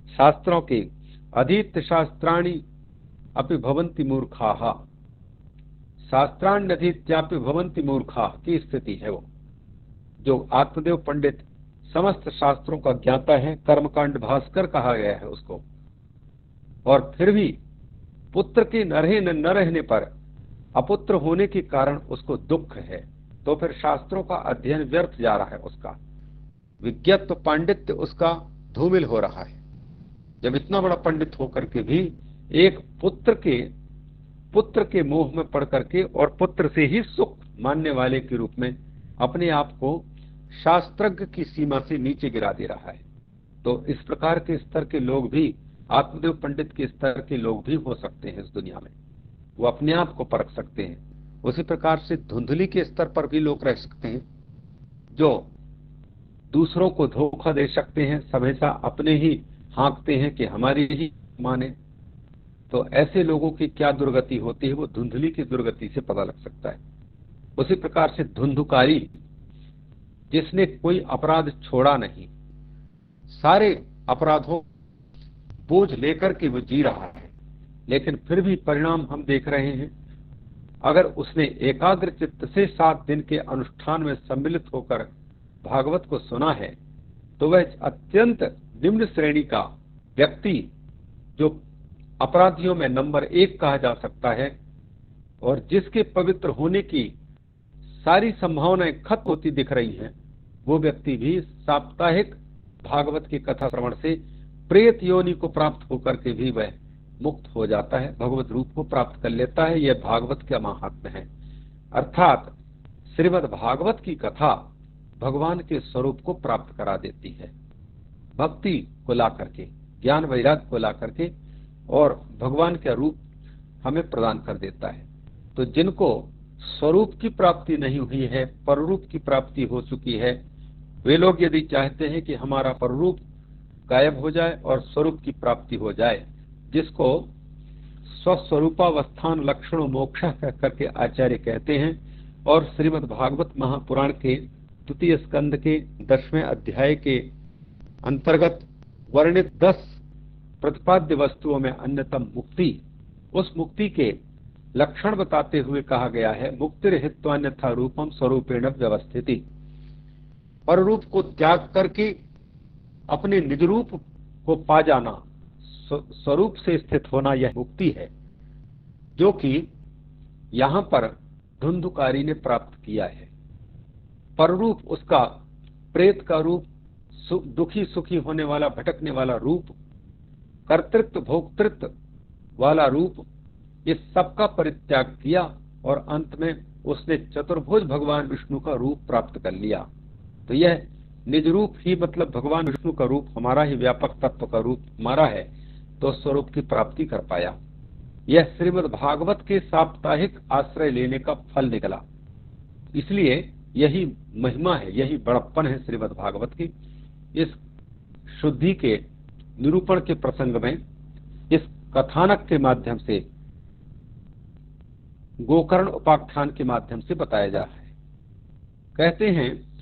शास्त्रों के अधीत शास्त्राणि अपि भवन्ति मूर्खाः, शास्त्राण्यधीत्यापि भवन्ति मूर्खाः की स्थिति है वो। जो आत्मदेव पंडित समस्त शास्त्रों का ज्ञाता है, कर्मकांड भास्कर कहा गया है उसको, और फिर भी पुत्र के न रहने पर, अपुत्र होने के कारण उसको दुख है, तो फिर शास्त्रों का अध्ययन व्यर्थ जा रहा है उसका। विज्ञत्व पांडित्य उसका धूमिल हो रहा है। जब इतना बड़ा पंडित होकर के भी एक पुत्र के मोह में पड़ करके और पुत्र से ही सुख मानने वाले के रूप में अपने आप को शास्त्रज्ञ की सीमा से नीचे गिरा दे रहा है। तो इस प्रकार के स्तर के लोग भी, आत्मदेव पंडित के स्तर के लोग भी हो सकते हैं इस दुनिया में, वो अपने आप को परख सकते हैं। उसी प्रकार से धुंधली के स्तर पर भी लोग रह सकते हैं जो दूसरों को धोखा दे सकते हैं, हमेशा अपने ही हाँकते हैं कि हमारी ही माने। तो ऐसे लोगों की क्या दुर्गति होती है वो धुंधली की दुर्गति से पता लग सकता है। उसी प्रकार से धुंधुकारी, जिसने कोई अपराध छोड़ा नहीं, सारे अपराधों बोझ लेकर के वो जी रहा है, लेकिन फिर भी परिणाम हम देख रहे हैं। अगर उसने एकाग्र चित्त से 7 दिन के अनुष्ठान में सम्मिलित होकर भागवत को सुना है तो वह अत्यंत निम्न श्रेणी का व्यक्ति, जो अपराधियों में नंबर 1 कहा जा सकता है, और जिसके पवित्र होने की सारी संभावनाएं खत्म होती दिख रही हैं, वो व्यक्ति भी साप्ताहिक भागवत की कथा श्रवण से प्रेत योनि को प्राप्त होकर के भी वह मुक्त हो जाता है, भगवत रूप को प्राप्त कर लेता है। यह भागवत का महात्म्य है। अर्थात श्रीमद् भागवत की कथा भगवान के स्वरूप को प्राप्त करा देती है, भक्ति को ला करके, ज्ञान वैराग्य को ला करके, और भगवान का रूप हमें प्रदान कर देता है। तो जिनको स्वरूप की प्राप्ति नहीं हुई है, पररूप की प्राप्ति हो चुकी है, वे लोग यदि चाहते हैं कि हमारा पररूप गायब हो जाए और स्वरूप की प्राप्ति हो जाए, जिसको स्वस्वरूपावस्थान लक्षणों मोक्ष कह करके आचार्य कहते हैं, और श्रीमद् भागवत महापुराण के द्वितीय स्कंद के 10वें अध्याय के अंतर्गत वर्णित 10 प्रतिपाद्य वस्तुओं में अन्यतम मुक्ति, उस मुक्ति के लक्षण बताते हुए कहा गया है, मुक्तिर्हित्वान्यथा रूपम स्वरूपेण व्यवस्थिति। पररूप को त्याग करके अपने निज रूप को पा जाना, स्वरूप से स्थित होना, यह मुक्ति है, जो कि यहां पर धुंधुकारी ने प्राप्त किया है। पररूप उसका प्रेत का रूप, दुखी सुखी होने वाला, भटकने वाला रूप, कर्तृत्व भोक्तृत्व वाला रूप, इस सब का परित्याग किया और अंत में उसने चतुर्भुज भगवान विष्णु का रूप प्राप्त कर लिया। तो यह निज रूप ही, मतलब भगवान विष्णु का रूप हमारा ही, व्यापक तत्व का रूप हमारा है, तो स्वरूप की प्राप्ति कर पाया। यह श्रीमद् भागवत के साप्ताहिक आश्रय लेने का फल निकला। इसलिए यही महिमा है, यही बड़प्पन है श्रीमद् भागवत की। इस शुद्धि के निरूपण के प्रसंग में इस कथानक के माध्यम से, गोकर्ण उपाख्यान के माध्यम से बताया जा रहा है। कहते हैं,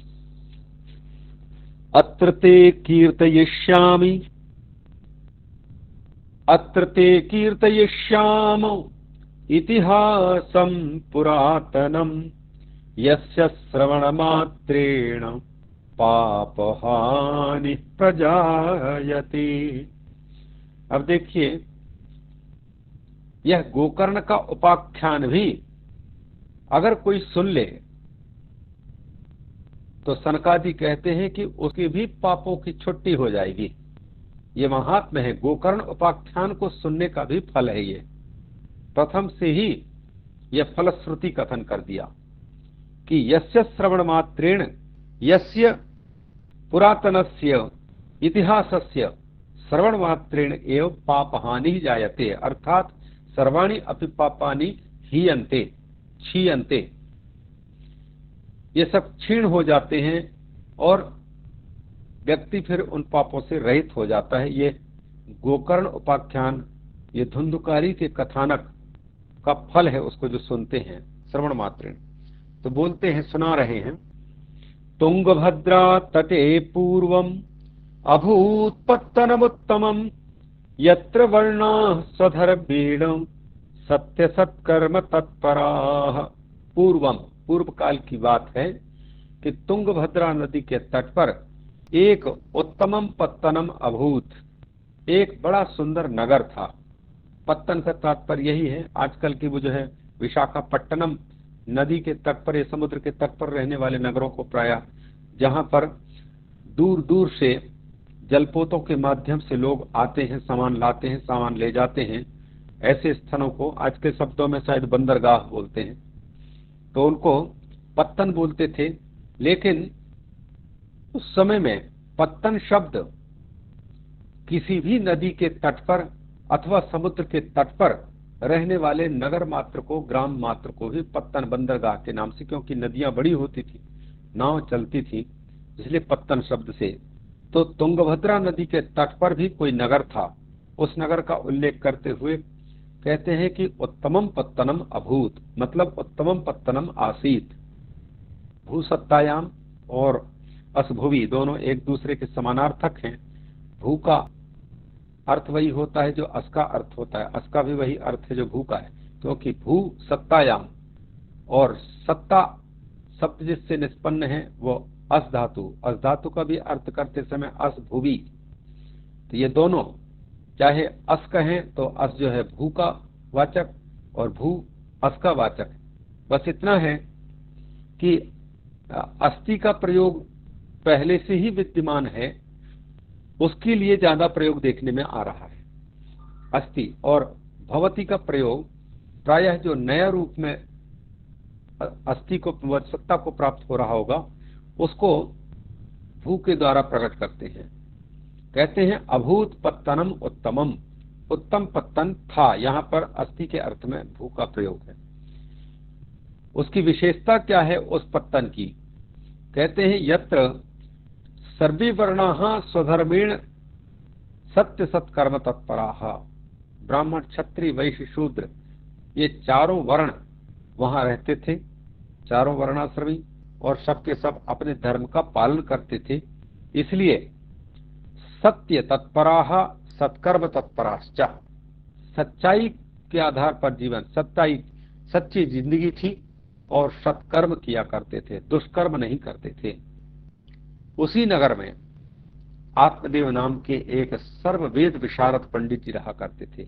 अत्र ते कीर्तयिष्यामि, अत्र ते कीर्तयिष्याम इतिहासं पुरातनम यस्य श्रवणमात्रेण पापहानि प्रजायते। अब देखिए, यह गोकर्ण का उपाख्यान भी अगर कोई सुन ले तो सनकादि कहते हैं कि उसके भी पापों की छुट्टी हो जाएगी। ये महात्म्य है, गोकर्ण उपाख्यान को सुनने का भी फल है। ये प्रथम से ही यह फलश्रुति कथन कर दिया कि यस्य श्रवण मात्रेण, यस्य पुरातनस्य इतिहासस्य श्रवण मात्रेण एव पापहानि जायते, अर्थात सर्वाणि अपि पापानि हीयन्ते, क्षीयन्ते, ये सब क्षीण हो जाते हैं और व्यक्ति फिर उन पापों से रहित हो जाता है। ये गोकर्ण उपाख्यान, ये धुंधुकारी के कथानक का फल है, उसको जो सुनते हैं श्रवण मात्रेण। तो बोलते हैं, सुना रहे हैं, तुंगभद्रा तटे पूर्वम अभूत्पत्तनमुत्तमम यत्र वर्णाः स्वधर्मेण सत्य सत्कर्म तत्पराः। पूर्वम, पूर्व काल की बात है कि तुंगभद्रा नदी के तट पर एक उत्तमम पत्तनम अभूत, एक बड़ा सुंदर नगर था। पत्तन का तात्पर्य यही है, आजकल की वो जो है विशाखापट्टनम नदी के तट पर, समुद्र के तट पर रहने वाले नगरों को प्रायः, जहां पर दूर दूर से जलपोतों के माध्यम से लोग आते हैं, सामान लाते हैं, सामान ले जाते हैं, ऐसे स्थानों को आज के शब्दों में शायद बंदरगाह बोलते हैं, तो उनको पत्तन बोलते थे। लेकिन उस समय में पत्तन शब्द किसी भी नदी के तट पर अथवा समुद्र के तट पर रहने वाले नगर मात्र को, ग्राम मात्र को भी पत्तन, बंदरगाह के नाम से, क्योंकि नदियां बड़ी होती थी, नाव चलती थी, इसलिए पत्तन शब्द से। तो तुंगभद्रा नदी के तट पर भी कोई नगर था, उस नगर का उल्लेख करते हुए कहते हैं कि उत्तमम पत्तनम अभूत, मतलब उत्तमम पत्तनम आसीत। भूसत्तायाम और असभुवि दोनों एक दूसरे के समानार्थक हैं। भू का अर्थ वही होता है जो अस का अर्थ होता है, अस का भी वही अर्थ है जो भू का है, क्योंकि भू सत्तायाम, और सत्ता शब्द जिससे निष्पन्न है वो अस धातु, अस धातु का भी अर्थ करते समय अस भुवि। तो ये दोनों चाहे अस कहें तो अस जो है भू का वाचक और भू अस का वाचक। बस इतना है कि अस्थि का प्रयोग पहले से ही विद्यमान है, उसके लिए ज्यादा प्रयोग देखने में आ रहा है अस्थि। और भवती का प्रयोग प्रायः जो नया रूप में अस्थि को सत्ता को प्राप्त हो रहा होगा उसको भू के द्वारा प्रकट करते हैं। कहते हैं अभूत पत्तनम उत्तमम, उत्तम पत्तन था, यहां पर अस्थि के अर्थ में भू का प्रयोग है। उसकी विशेषता क्या है उस पत्तन की? कहते हैं यत्र सर्वे वर्णाः स्वधर्मेण सत्य सत्कर्म तत्पराः, ब्राह्मण क्षत्रिय वैश्य शूद्र ये चारों वर्ण वहां रहते थे, चारों वर्णाश्रमी, और सबके सब अपने धर्म का पालन करते थे। इसलिए सत्य तत्पराः सत्कर्म तत्पराश्च, सच्चाई के आधार पर जीवन, सच्ची जिंदगी थी और सत्कर्म किया करते थे, दुष्कर्म नहीं करते थे। उसी नगर में आत्मदेव नाम के एक सर्ववेद विशारद पंडित जी रहा करते थे।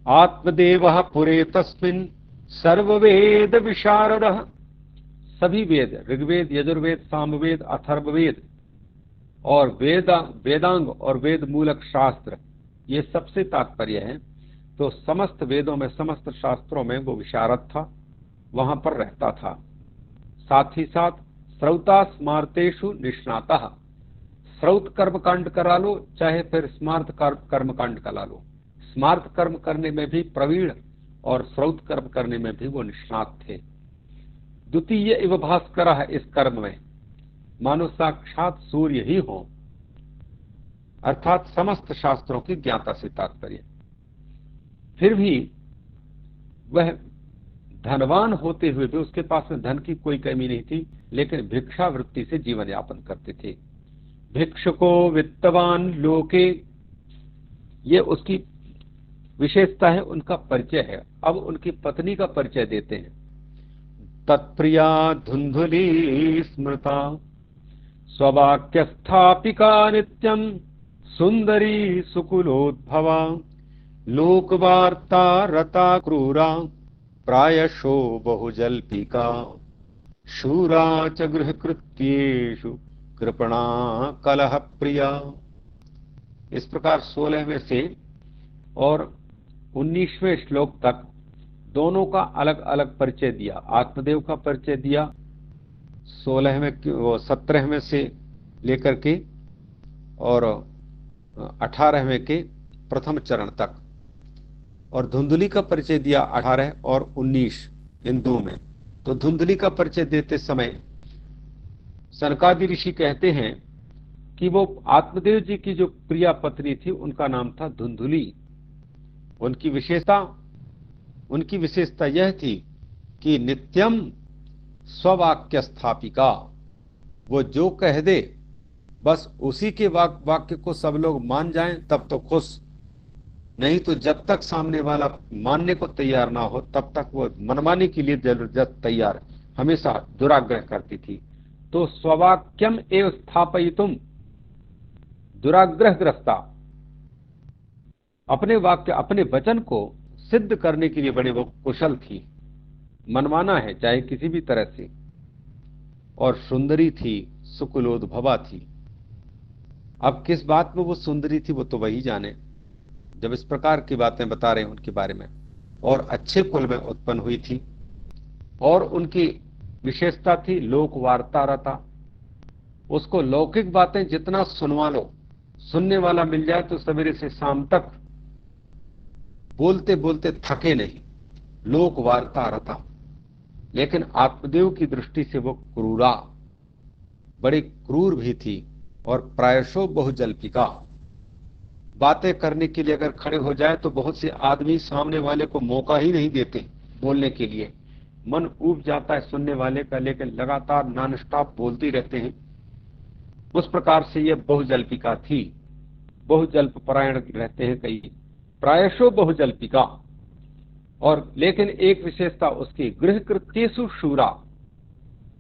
आत्मदेवः पुरे तस्मिन् सर्ववेद विशारदः, सभी वेद, ऋग्वेद यजुर्वेद सामवेद अथर्ववेद और वेदांग और वेद मूलक शास्त्र, ये सबसे तात्पर्य है। तो समस्त वेदों में, समस्त शास्त्रों में वो विशारद था, वहां पर रहता था। साथ ही साथ श्रौता स्मार्तेषु निष्णातः, श्रौत कर्मकांड करा लो चाहे फिर स्मार्त कर्मकांड करा लो, स्मार्त कर्म करने में भी प्रवीण और श्रौत कर्म करने में भी वो निष्णात थे। द्वितीय इव भास्कर, इस कर्म में मानो साक्षात सूर्य ही हो, अर्थात समस्त शास्त्रों की ज्ञाता से तात्पर्य। फिर भी वह धनवान होते हुए भी उसके पास में धन की कोई कमी नहीं थी, लेकिन भिक्षावृत्ति से जीवन यापन करते थे। भिक्षुको वित्तवान लोके, ये उसकी विशेषता है, उनका परिचय है। अब उनकी पत्नी का परिचय देते हैं। तत्प्रिया धुंधुली स्मृता स्ववाक्य स्थापिका नित्यम सुंदरी सुकुलोद्भवा लोकवार्ता रता क्रूरा प्रायशो बहुजल्पिका शूरा च गृहकृत्येषु कृपणा कलह प्रिया। इस प्रकार 16वें से और 19वें श्लोक तक दोनों का अलग अलग परिचय दिया। आत्मदेव का परिचय दिया 17वें से लेकर के और 18वें के प्रथम चरण तक, और धुंधुली का परिचय दिया 18 और 19 इन दो में। तो धुंधुली का परिचय देते समय सनकादि ऋषि कहते हैं कि वो आत्मदेव जी की जो प्रिया पत्नी थी उनका नाम था धुंधुली। उनकी विशेषता यह थी कि नित्यम स्ववाक्य स्थापिका, वो जो कह दे बस उसी के वाक्य को सब लोग मान जाएं तब तो खुश, नहीं तो जब तक सामने वाला मानने को तैयार ना हो तब तक वो मनमाने के लिए जबरदस्त तैयार, हमेशा दुराग्रह करती थी। तो स्ववाक्यम एव स्थापयितुम, दुराग्रहग्रस्ता, अपने वाक्य अपने वचन को सिद्ध करने के लिए बड़े वो कुशल थी। मनमाना है चाहे किसी भी तरह से, और सुंदरी थी, सुकुलोद्भवा थी। अब किस बात में वो सुंदरी थी वो तो वही जाने, जब इस प्रकार की बातें बता रहे हैं उनके बारे में। और अच्छे कुल में उत्पन्न हुई थी, और उनकी विशेषता थी लोक वार्तारता। उसको लौकिक बातें जितना सुनवा लो, सुनने वाला मिल जाए तो सवेरे से शाम तक बोलते बोलते थके नहीं, लोक वार्तारता। लेकिन आत्मदेव की दृष्टि से वो क्रूरा, बड़ी क्रूर भी थी, और प्रायशो बहुजल्पिका, बातें करने के लिए अगर खड़े हो जाए तो बहुत से आदमी सामने वाले को मौका ही नहीं देते बोलने के लिए। मन ऊब जाता है सुनने वाले का, लेकिन लगातार नॉन स्टॉप बोलती रहते हैं। उस प्रकार से ये बहुजल्पिका थी, बहुजल्प परायण रहते हैं कई, प्रायशो बहुजल्पिका। और लेकिन एक विशेषता उसकी, गृह कृत्येषु शूरा,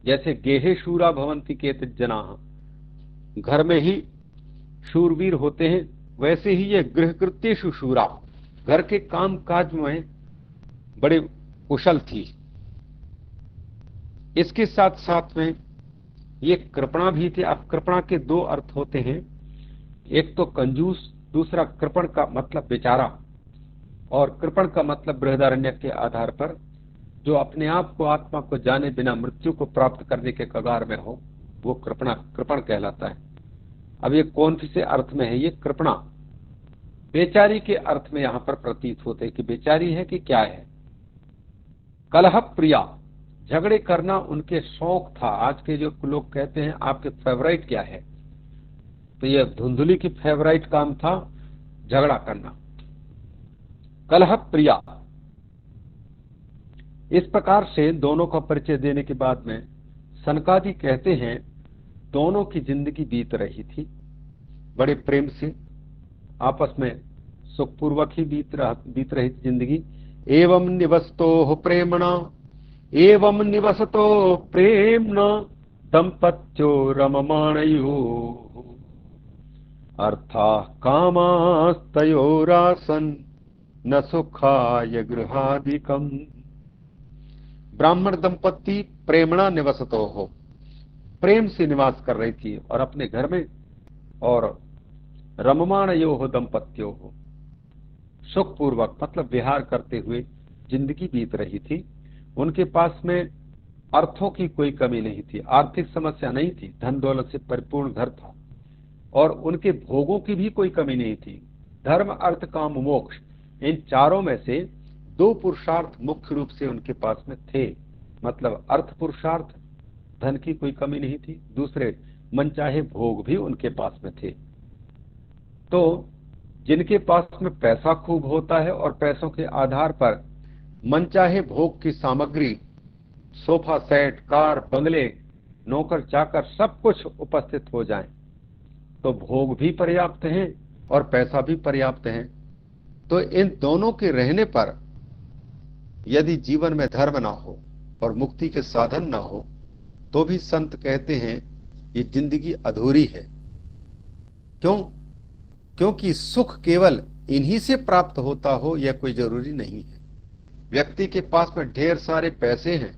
जैसे गेहे शूरा भवन्ति केचित् जनाः, घर में ही शूरवीर होते हैं वैसे ही ये गृहकृत्येषु शूरा, घर के काम काज में बड़े कुशल थी। इसके साथ साथ में ये कृपणा भी थे। अब कृपणा के दो अर्थ होते हैं, एक तो कंजूस, दूसरा कृपण का मतलब बेचारा, और कृपण का मतलब बृहदारण्यक के आधार पर जो अपने आप को, आत्मा को जाने बिना मृत्यु को प्राप्त करने के कगार में हो, वो कृपण कहलाता है। अब ये कौन से अर्थ में है? ये कृपणा बेचारी के अर्थ में यहां पर प्रतीत होते हैं कि बेचारी है कि क्या है। कलह प्रिया, झगड़े करना उनके शौक था। आज के जो लोग कहते हैं आपके फेवरेट क्या है, तो ये धुंधुली की फेवरेट काम था झगड़ा करना। कलह प्रिया। इस प्रकार से दोनों का परिचय देने के बाद में सनकादि कहते हैं दोनों की जिंदगी बीत रही थी बड़े प्रेम से, आपस में सुखपूर्वक ही बीत रही थी जिंदगी। एवं निवसतो प्रेमणा, एवं निवसतो प्रेमणा दंपत्यो रममाणयो अर्था कामास्तयोरासन न सुखाय गृहादिकम। ब्राह्मण दंपत्ति प्रेमणा निवसतो हो, प्रेम से निवास कर रही थी और अपने घर में, और रममाणयो हो दंपत्यो हो, सुखपूर्वक मतलब विहार करते हुए जिंदगी बीत रही थी। उनके पास में अर्थों की कोई कमी नहीं थी, आर्थिक समस्या नहीं थी, धन दौलत से परिपूर्ण घर था, और उनके भोगों की भी कोई कमी नहीं थी। धर्म अर्थ काम मोक्ष, इन चारों में से दो पुरुषार्थ मुख्य रूप से उनके पास में थे। मतलब अर्थ पुरुषार्थ, धन की कोई कमी नहीं थी, दूसरे मनचाहे भोग भी उनके पास में थे। तो जिनके पास में पैसा खूब होता है और पैसों के आधार पर मनचाहे भोग की सामग्री, सोफा सेट, कार, बंगले, नौकर चाकर सब कुछ उपस्थित हो जाएं, तो भोग भी पर्याप्त हैं और पैसा भी पर्याप्त है। तो इन दोनों के रहने पर यदि जीवन में धर्म ना हो और मुक्ति के साधन ना हो, तो भी संत कहते हैं ये जिंदगी अधूरी है। क्यों? क्योंकि सुख केवल इन्हीं से प्राप्त होता हो यह कोई जरूरी नहीं है। व्यक्ति के पास में ढेर सारे पैसे हैं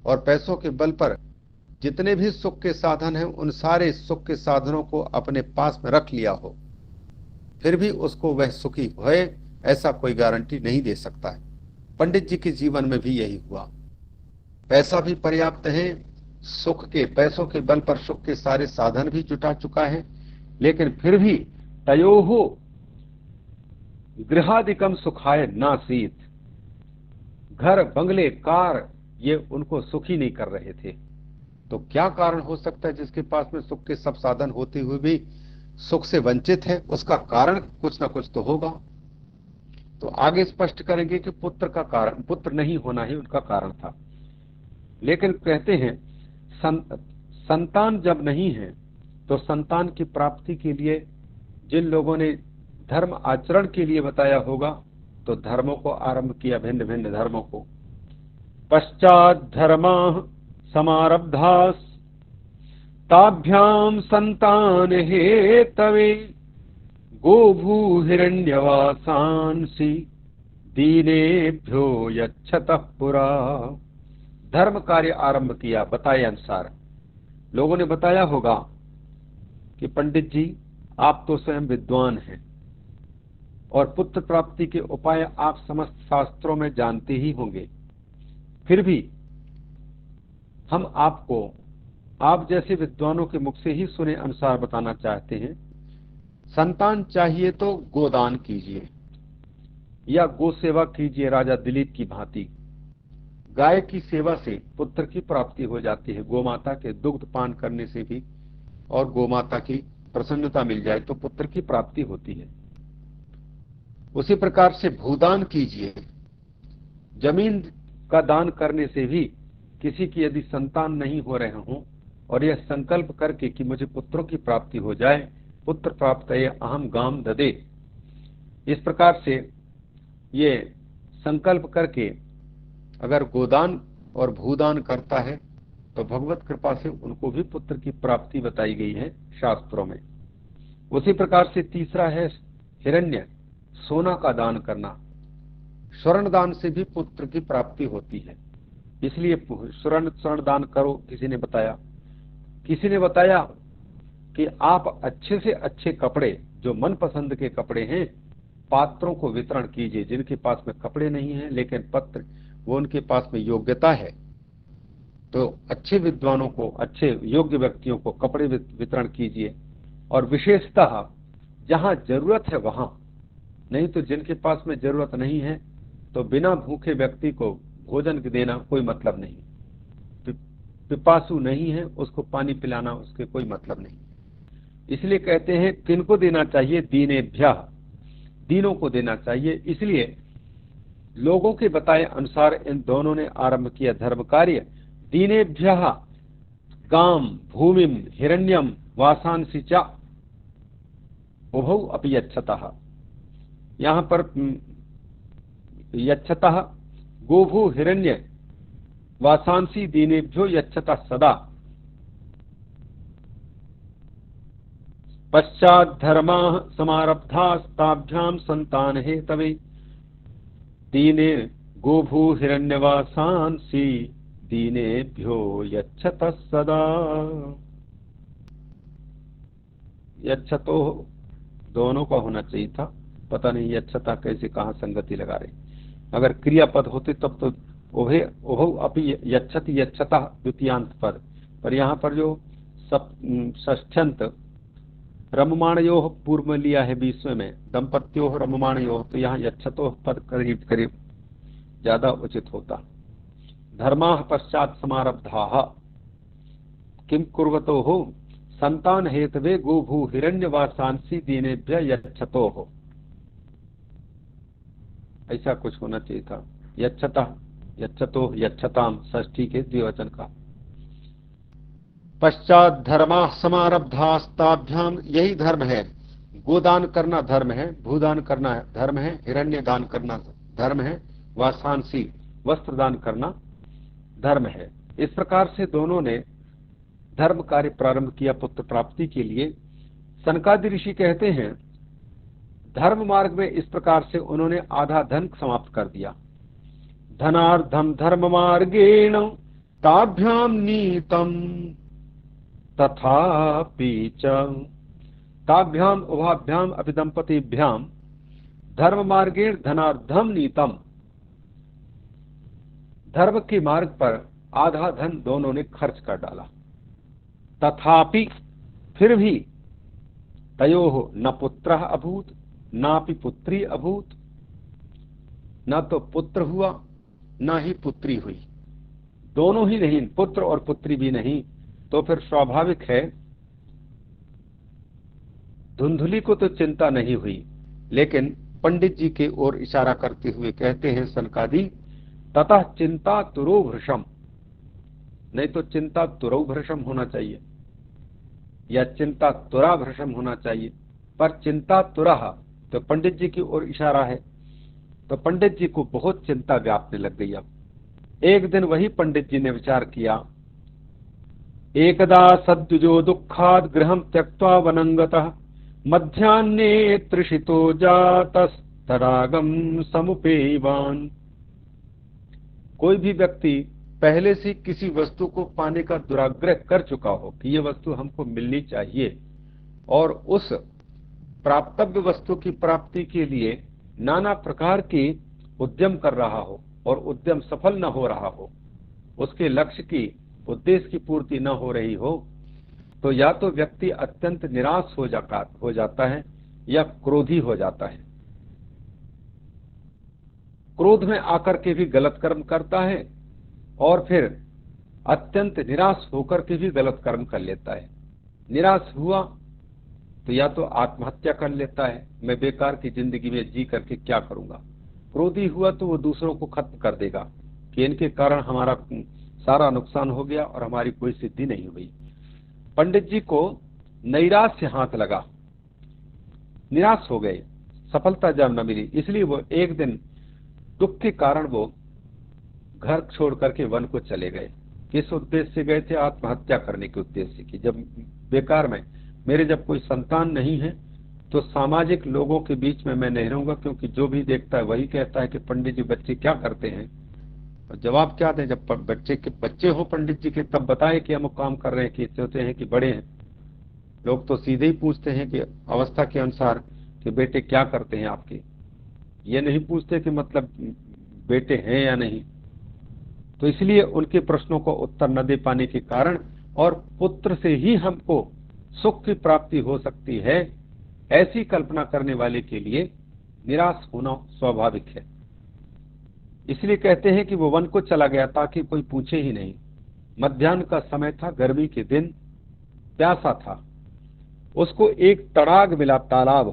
और पैसों के बल पर जितने भी सुख के साधन हैं, उन सारे सुख के साधनों को अपने पास में रख लिया हो, फिर भी उसको वह सुखी होए ऐसा कोई गारंटी नहीं दे सकता है। पंडित जी के जीवन में भी यही हुआ। पैसा भी पर्याप्त है, पैसों के बल पर सुख के सारे साधन भी जुटा चुका है, लेकिन फिर भी तयोहो गृहादिकम सुखाय नासीत, घर बंगले कार ये उनको सुखी नहीं कर रहे थे। तो क्या कारण हो सकता है जिसके पास में सुख के सब साधन होते हुए भी सुख से वंचित है? उसका कारण कुछ ना कुछ तो होगा। तो आगे स्पष्ट करेंगे कि पुत्र का कारण, पुत्र नहीं होना ही उनका कारण था। लेकिन कहते हैं संतान जब नहीं है तो संतान की प्राप्ति के लिए जिन लोगों ने धर्म आचरण के लिए बताया होगा, तो धर्मों को आरंभ किया, भिन्न भिन्न धर्मों को। पश्चात धर्मा समारब्धास ताभ्याम संतान हेतवे गोभू हिरण्यवासांसि दीनेभ्यो यच्छतः पुरा। धर्म कार्य आरंभ किया बताए अनुसार। लोगों ने बताया होगा कि पंडित जी आप तो स्वयं विद्वान हैं और पुत्र प्राप्ति के उपाय आप समस्त शास्त्रों में जानते ही होंगे, फिर भी हम आपको आप जैसे विद्वानों के मुख से ही सुने अनुसार बताना चाहते हैं। संतान चाहिए तो गोदान कीजिए या गो सेवा कीजिए राजा दिलीप की भांति। गाय की सेवा से पुत्र की प्राप्ति हो जाती है, गोमाता के दुग्ध पान करने से भी, और गोमाता की प्रसन्नता मिल जाए तो पुत्र की प्राप्ति होती है। उसी प्रकार से भूदान कीजिए, जमीन का दान करने से भी किसी की यदि संतान नहीं हो रहे हों और यह संकल्प करके कि मुझे पुत्रों की प्राप्ति हो जाए, पुत्र प्राप्त है अहम गाम ददे, इस प्रकार से ये संकल्प करके अगर गोदान और भूदान करता है तो भगवत कृपा से उनको भी पुत्र की प्राप्ति बताई गई है शास्त्रों में। उसी प्रकार से तीसरा है हिरण्य, सोना का दान करना। स्वर्ण दान से भी पुत्र की प्राप्ति होती है, इसलिए स्वर्ण दान करो। किसी ने बताया कि आप अच्छे से अच्छे कपड़े, जो मनपसंद के कपड़े हैं, पात्रों को वितरण कीजिए। जिनके पास में कपड़े नहीं हैं लेकिन पत्र, वो उनके पास में योग्यता है, तो अच्छे विद्वानों को, अच्छे योग्य व्यक्तियों को कपड़े वितरण कीजिए। और विशेषतः जहां जरूरत है वहां, नहीं तो जिनके पास में जरूरत नहीं है तो बिना भूखे व्यक्ति को भोजन देना कोई मतलब नहीं। पिपासु नहीं है उसको पानी पिलाना उसके कोई मतलब नहीं। इसलिए कहते हैं किनको देना चाहिए? दीनेभ्यः, दीनों को देना चाहिए। इसलिए लोगों के बताए अनुसार इन दोनों ने आरंभ किया धर्म कार्य। दीनेभ्यः गाम भूमिम हिरण्यम वासांसि च उभौ अपि यच्छतः। यहां पर यच्छतः गोभू हिरण्य वासांसि दीनेभ्यो यच्छतः सदा। पश्चात् धर्माः समारब्धास्ताभ्यां संतान हेतवे दीने गोभू हिरण्यवासांसि दीनेभ्यो यच्छतः सदा। यच्छतो दोनों का होना चाहिए था, पता नहीं यच्छता कैसे कहां संगति लगा रहे। अगर क्रियापद होते तब तो उभे उभौ अपि यच्छति यच्छता द्वितीयांत पद, पर यहाँ पर जो षष्ठ्यंत रममाणयोः पूर्व में लिया है 20वें में, दंपत्योः रममाणयोः, तो यहाँ यच्छतोः पद करीब करीब ज्यादा उचित होता। धर्माः पश्चात समारब्धाः किम कुर्वतोः संतान हेतवे गोभू हिरण्यवासांसि दीनेभ्यः यच्छतोः, ऐसा कुछ होना चाहिए था। यच्छतः यच्छतोः यच्छताम षष्ठी के द्विवचन का। पश्चात धर्मा समारब्धास्ताभ्याम, यही धर्म है। गोदान करना धर्म है, भूदान करना धर्म है, हिरण्य दान करना धर्म है, वासांसी वस्त्र दान करना धर्म है। इस प्रकार से दोनों ने धर्म कार्य प्रारंभ किया पुत्र प्राप्ति के लिए। सनकादि ऋषि कहते हैं धर्म मार्ग में इस प्रकार से उन्होंने आधा धन समाप्त कर दिया। धनार्धम धर्म मार्गेण ताभ्याम नीतम तथापि च ताभ्याम उभाभ्याम अभिदंपतिभ्याम धर्म मार्गेण धनार्धम नीतम, धर्म के मार्ग पर आधा धन दोनों ने खर्च कर डाला। तथापि फिर भी तयोः न पुत्रः अभूत नापि पुत्री अभूत, न तो पुत्र हुआ न ही पुत्री हुई, दोनों ही नहीं, पुत्र और पुत्री भी नहीं। तो फिर स्वाभाविक है धुंधुली को तो चिंता नहीं हुई, लेकिन पंडित जी के ओर इशारा करते हुए कहते हैं सनकादि, ततः चिंता तुरो भृशम, नहीं तो चिंता तुरौ भृशम होना चाहिए या चिंता तुरा भृशम होना चाहिए, पर चिंता तुरह तो पंडित जी की ओर इशारा है। तो पंडित जी को बहुत चिंता व्यापने लग गई। अब एक दिन वही पंडित जी ने विचार किया, एकदा सद्विजो दुःखाद गृहं त्यक्त्वा वनंगतः मध्याह्ने तृषितो जातस्तरागम समुपेयवान। कोई भी व्यक्ति पहले से किसी वस्तु को पाने का दुराग्रह कर चुका हो कि ये वस्तु हमको मिलनी चाहिए, और उस प्राप्तव्य वस्तु की प्राप्ति के लिए नाना प्रकार की उद्यम कर रहा हो और उद्यम सफल न हो रहा हो, उसके लक्ष्य की, उद्देश्य की पूर्ति न हो रही हो, तो या तो व्यक्ति अत्यंत निराश हो जाता है या क्रोधी हो जाता है। क्रोध में आकर के भी गलत कर्म करता है और फिर अत्यंत निराश होकर के भी गलत कर्म कर लेता है। निराश हुआ तो या तो आत्महत्या कर लेता है, मैं बेकार की जिंदगी में जी करके क्या करूंगा। क्रोधी हुआ तो वो दूसरों को खत्म कर देगा कि इनके कारण हमारा सारा नुकसान हो गया और हमारी कोई सिद्धि नहीं हुई। पंडित जी को नैराश्य हाथ लगा, निराश हो गए, सफलता जब न मिली, इसलिए वो एक दिन दुख के कारण वो घर छोड़ करके वन को चले गए। किस उद्देश्य से गए थे? आत्महत्या करने के उद्देश्य की। जब बेकार में मेरे जब कोई संतान नहीं है तो सामाजिक लोगों के बीच में मैं नहीं रहूंगा, क्योंकि जो भी देखता है वही कहता है कि पंडित जी बच्चे क्या करते हैं। और जवाब क्या दें, जब बच्चे हो पंडित जी के तब बताए कि हम काम कर रहे हैं, कि होते हैं कि बड़े हैं। लोग तो सीधे ही पूछते हैं कि अवस्था के अनुसार कि बेटे क्या करते हैं आपके, ये नहीं पूछते कि मतलब बेटे हैं या नहीं। तो इसलिए उनके प्रश्नों को उत्तर न दे पाने के कारण और पुत्र से ही हमको सुख की प्राप्ति हो सकती है, ऐसी कल्पना करने वाले के लिए निराश होना स्वाभाविक है। इसलिए कहते हैं कि वो वन को चला गया ताकि कोई पूछे ही नहीं। मध्याह्न का समय था, गर्मी के दिन, प्यासा था। उसको एक तड़ाग मिला, तालाब।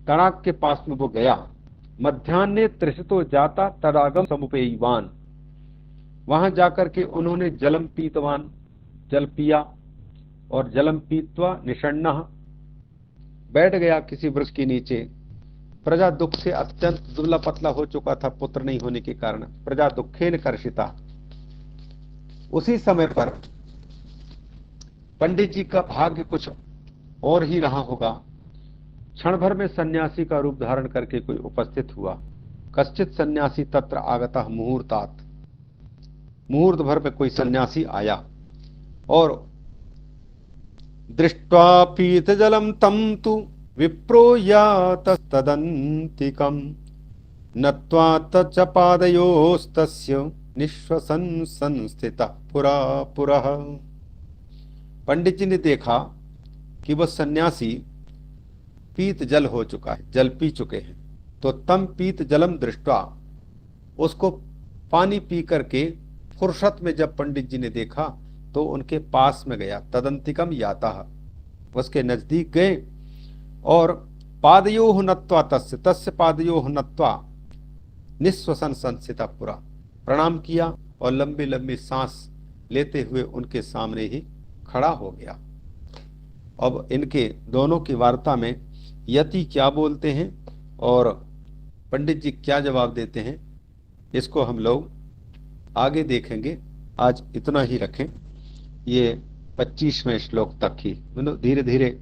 तड़ाग के पास में वो गया। मध्याह्ने तृषितो जाता तड़ागम समुपेयवान। वहां जाकर के उन्होंने जलम पीतवान, जल पिया, और जलम पीत्वा निषण्ण, बैठ गया किसी वृक्ष के नीचे। प्रजा दुख से अत्यंत दुबला पतला हो चुका था पुत्र नहीं होने के कारण। प्रजा दुखेन कर्षिता। उसी समय पर पंडित जी का भाग्य कुछ और ही रहा होगा। क्षण भर में सन्यासी का रूप धारण करके कोई उपस्थित हुआ। कश्चित सन्यासी तत्र आगता मुहूर्तात। मुहूर्त भर में कोई सन्यासी आया और दृष्ट्वा पीत जलम तम तु विप्रो यातस्तदन्तिकम् नत्वा तच्च पादयोस्तस्य निश्वसन संस्थितः पुरा पुरः। पंडित जी ने देखा कि वह सन्यासी पीत जल हो चुका है, जल पी चुके हैं। तो तम पीत जलम दृष्ट्वा, उसको पानी पी करके फुर्सत में जब पंडित जी ने देखा तो उनके पास में गया। तदंतिकम याता, उसके नजदीक गए और पादयोः नत्वा तस्य तस्य पादयोः नत्वा निश्वसन संस्थिता पुरा, प्रणाम किया और लंबी लंबी सांस लेते हुए उनके सामने ही खड़ा हो गया। अब इनके दोनों की वार्ता में यति क्या बोलते हैं और पंडित जी क्या जवाब देते हैं, इसको हम लोग आगे देखेंगे। आज इतना ही रखें। ये 25वें श्लोक तक ही, मतलब धीरे धीरे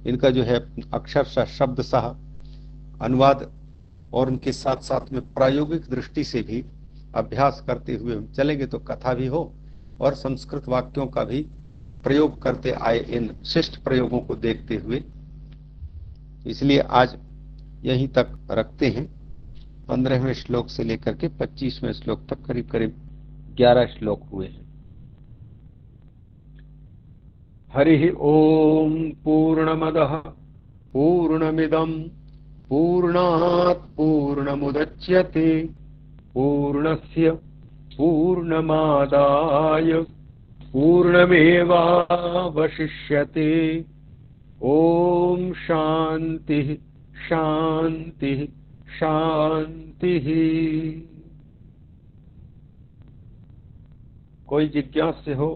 इनका जो है अक्षरशः शब्दशः अनुवाद और उनके साथ साथ में प्रायोगिक दृष्टि से भी अभ्यास करते हुए हम चलेंगे तो कथा भी हो और संस्कृत वाक्यों का भी प्रयोग करते आए इन शिष्ट प्रयोगों को देखते हुए। इसलिए आज यहीं तक रखते हैं। 15वें श्लोक से लेकर के 25वें श्लोक तक करीब करीब 11 श्लोक हुए हैं। हरि ओम पूर्णमदः पूर्णमिदं पूर्णात् पूर्णमुदच्यते पूर्णस्य पूर्णमादाय पूर्णमेवावशिष्यते। ओम शांति शांति शांति। कोई जिज्ञास्य हो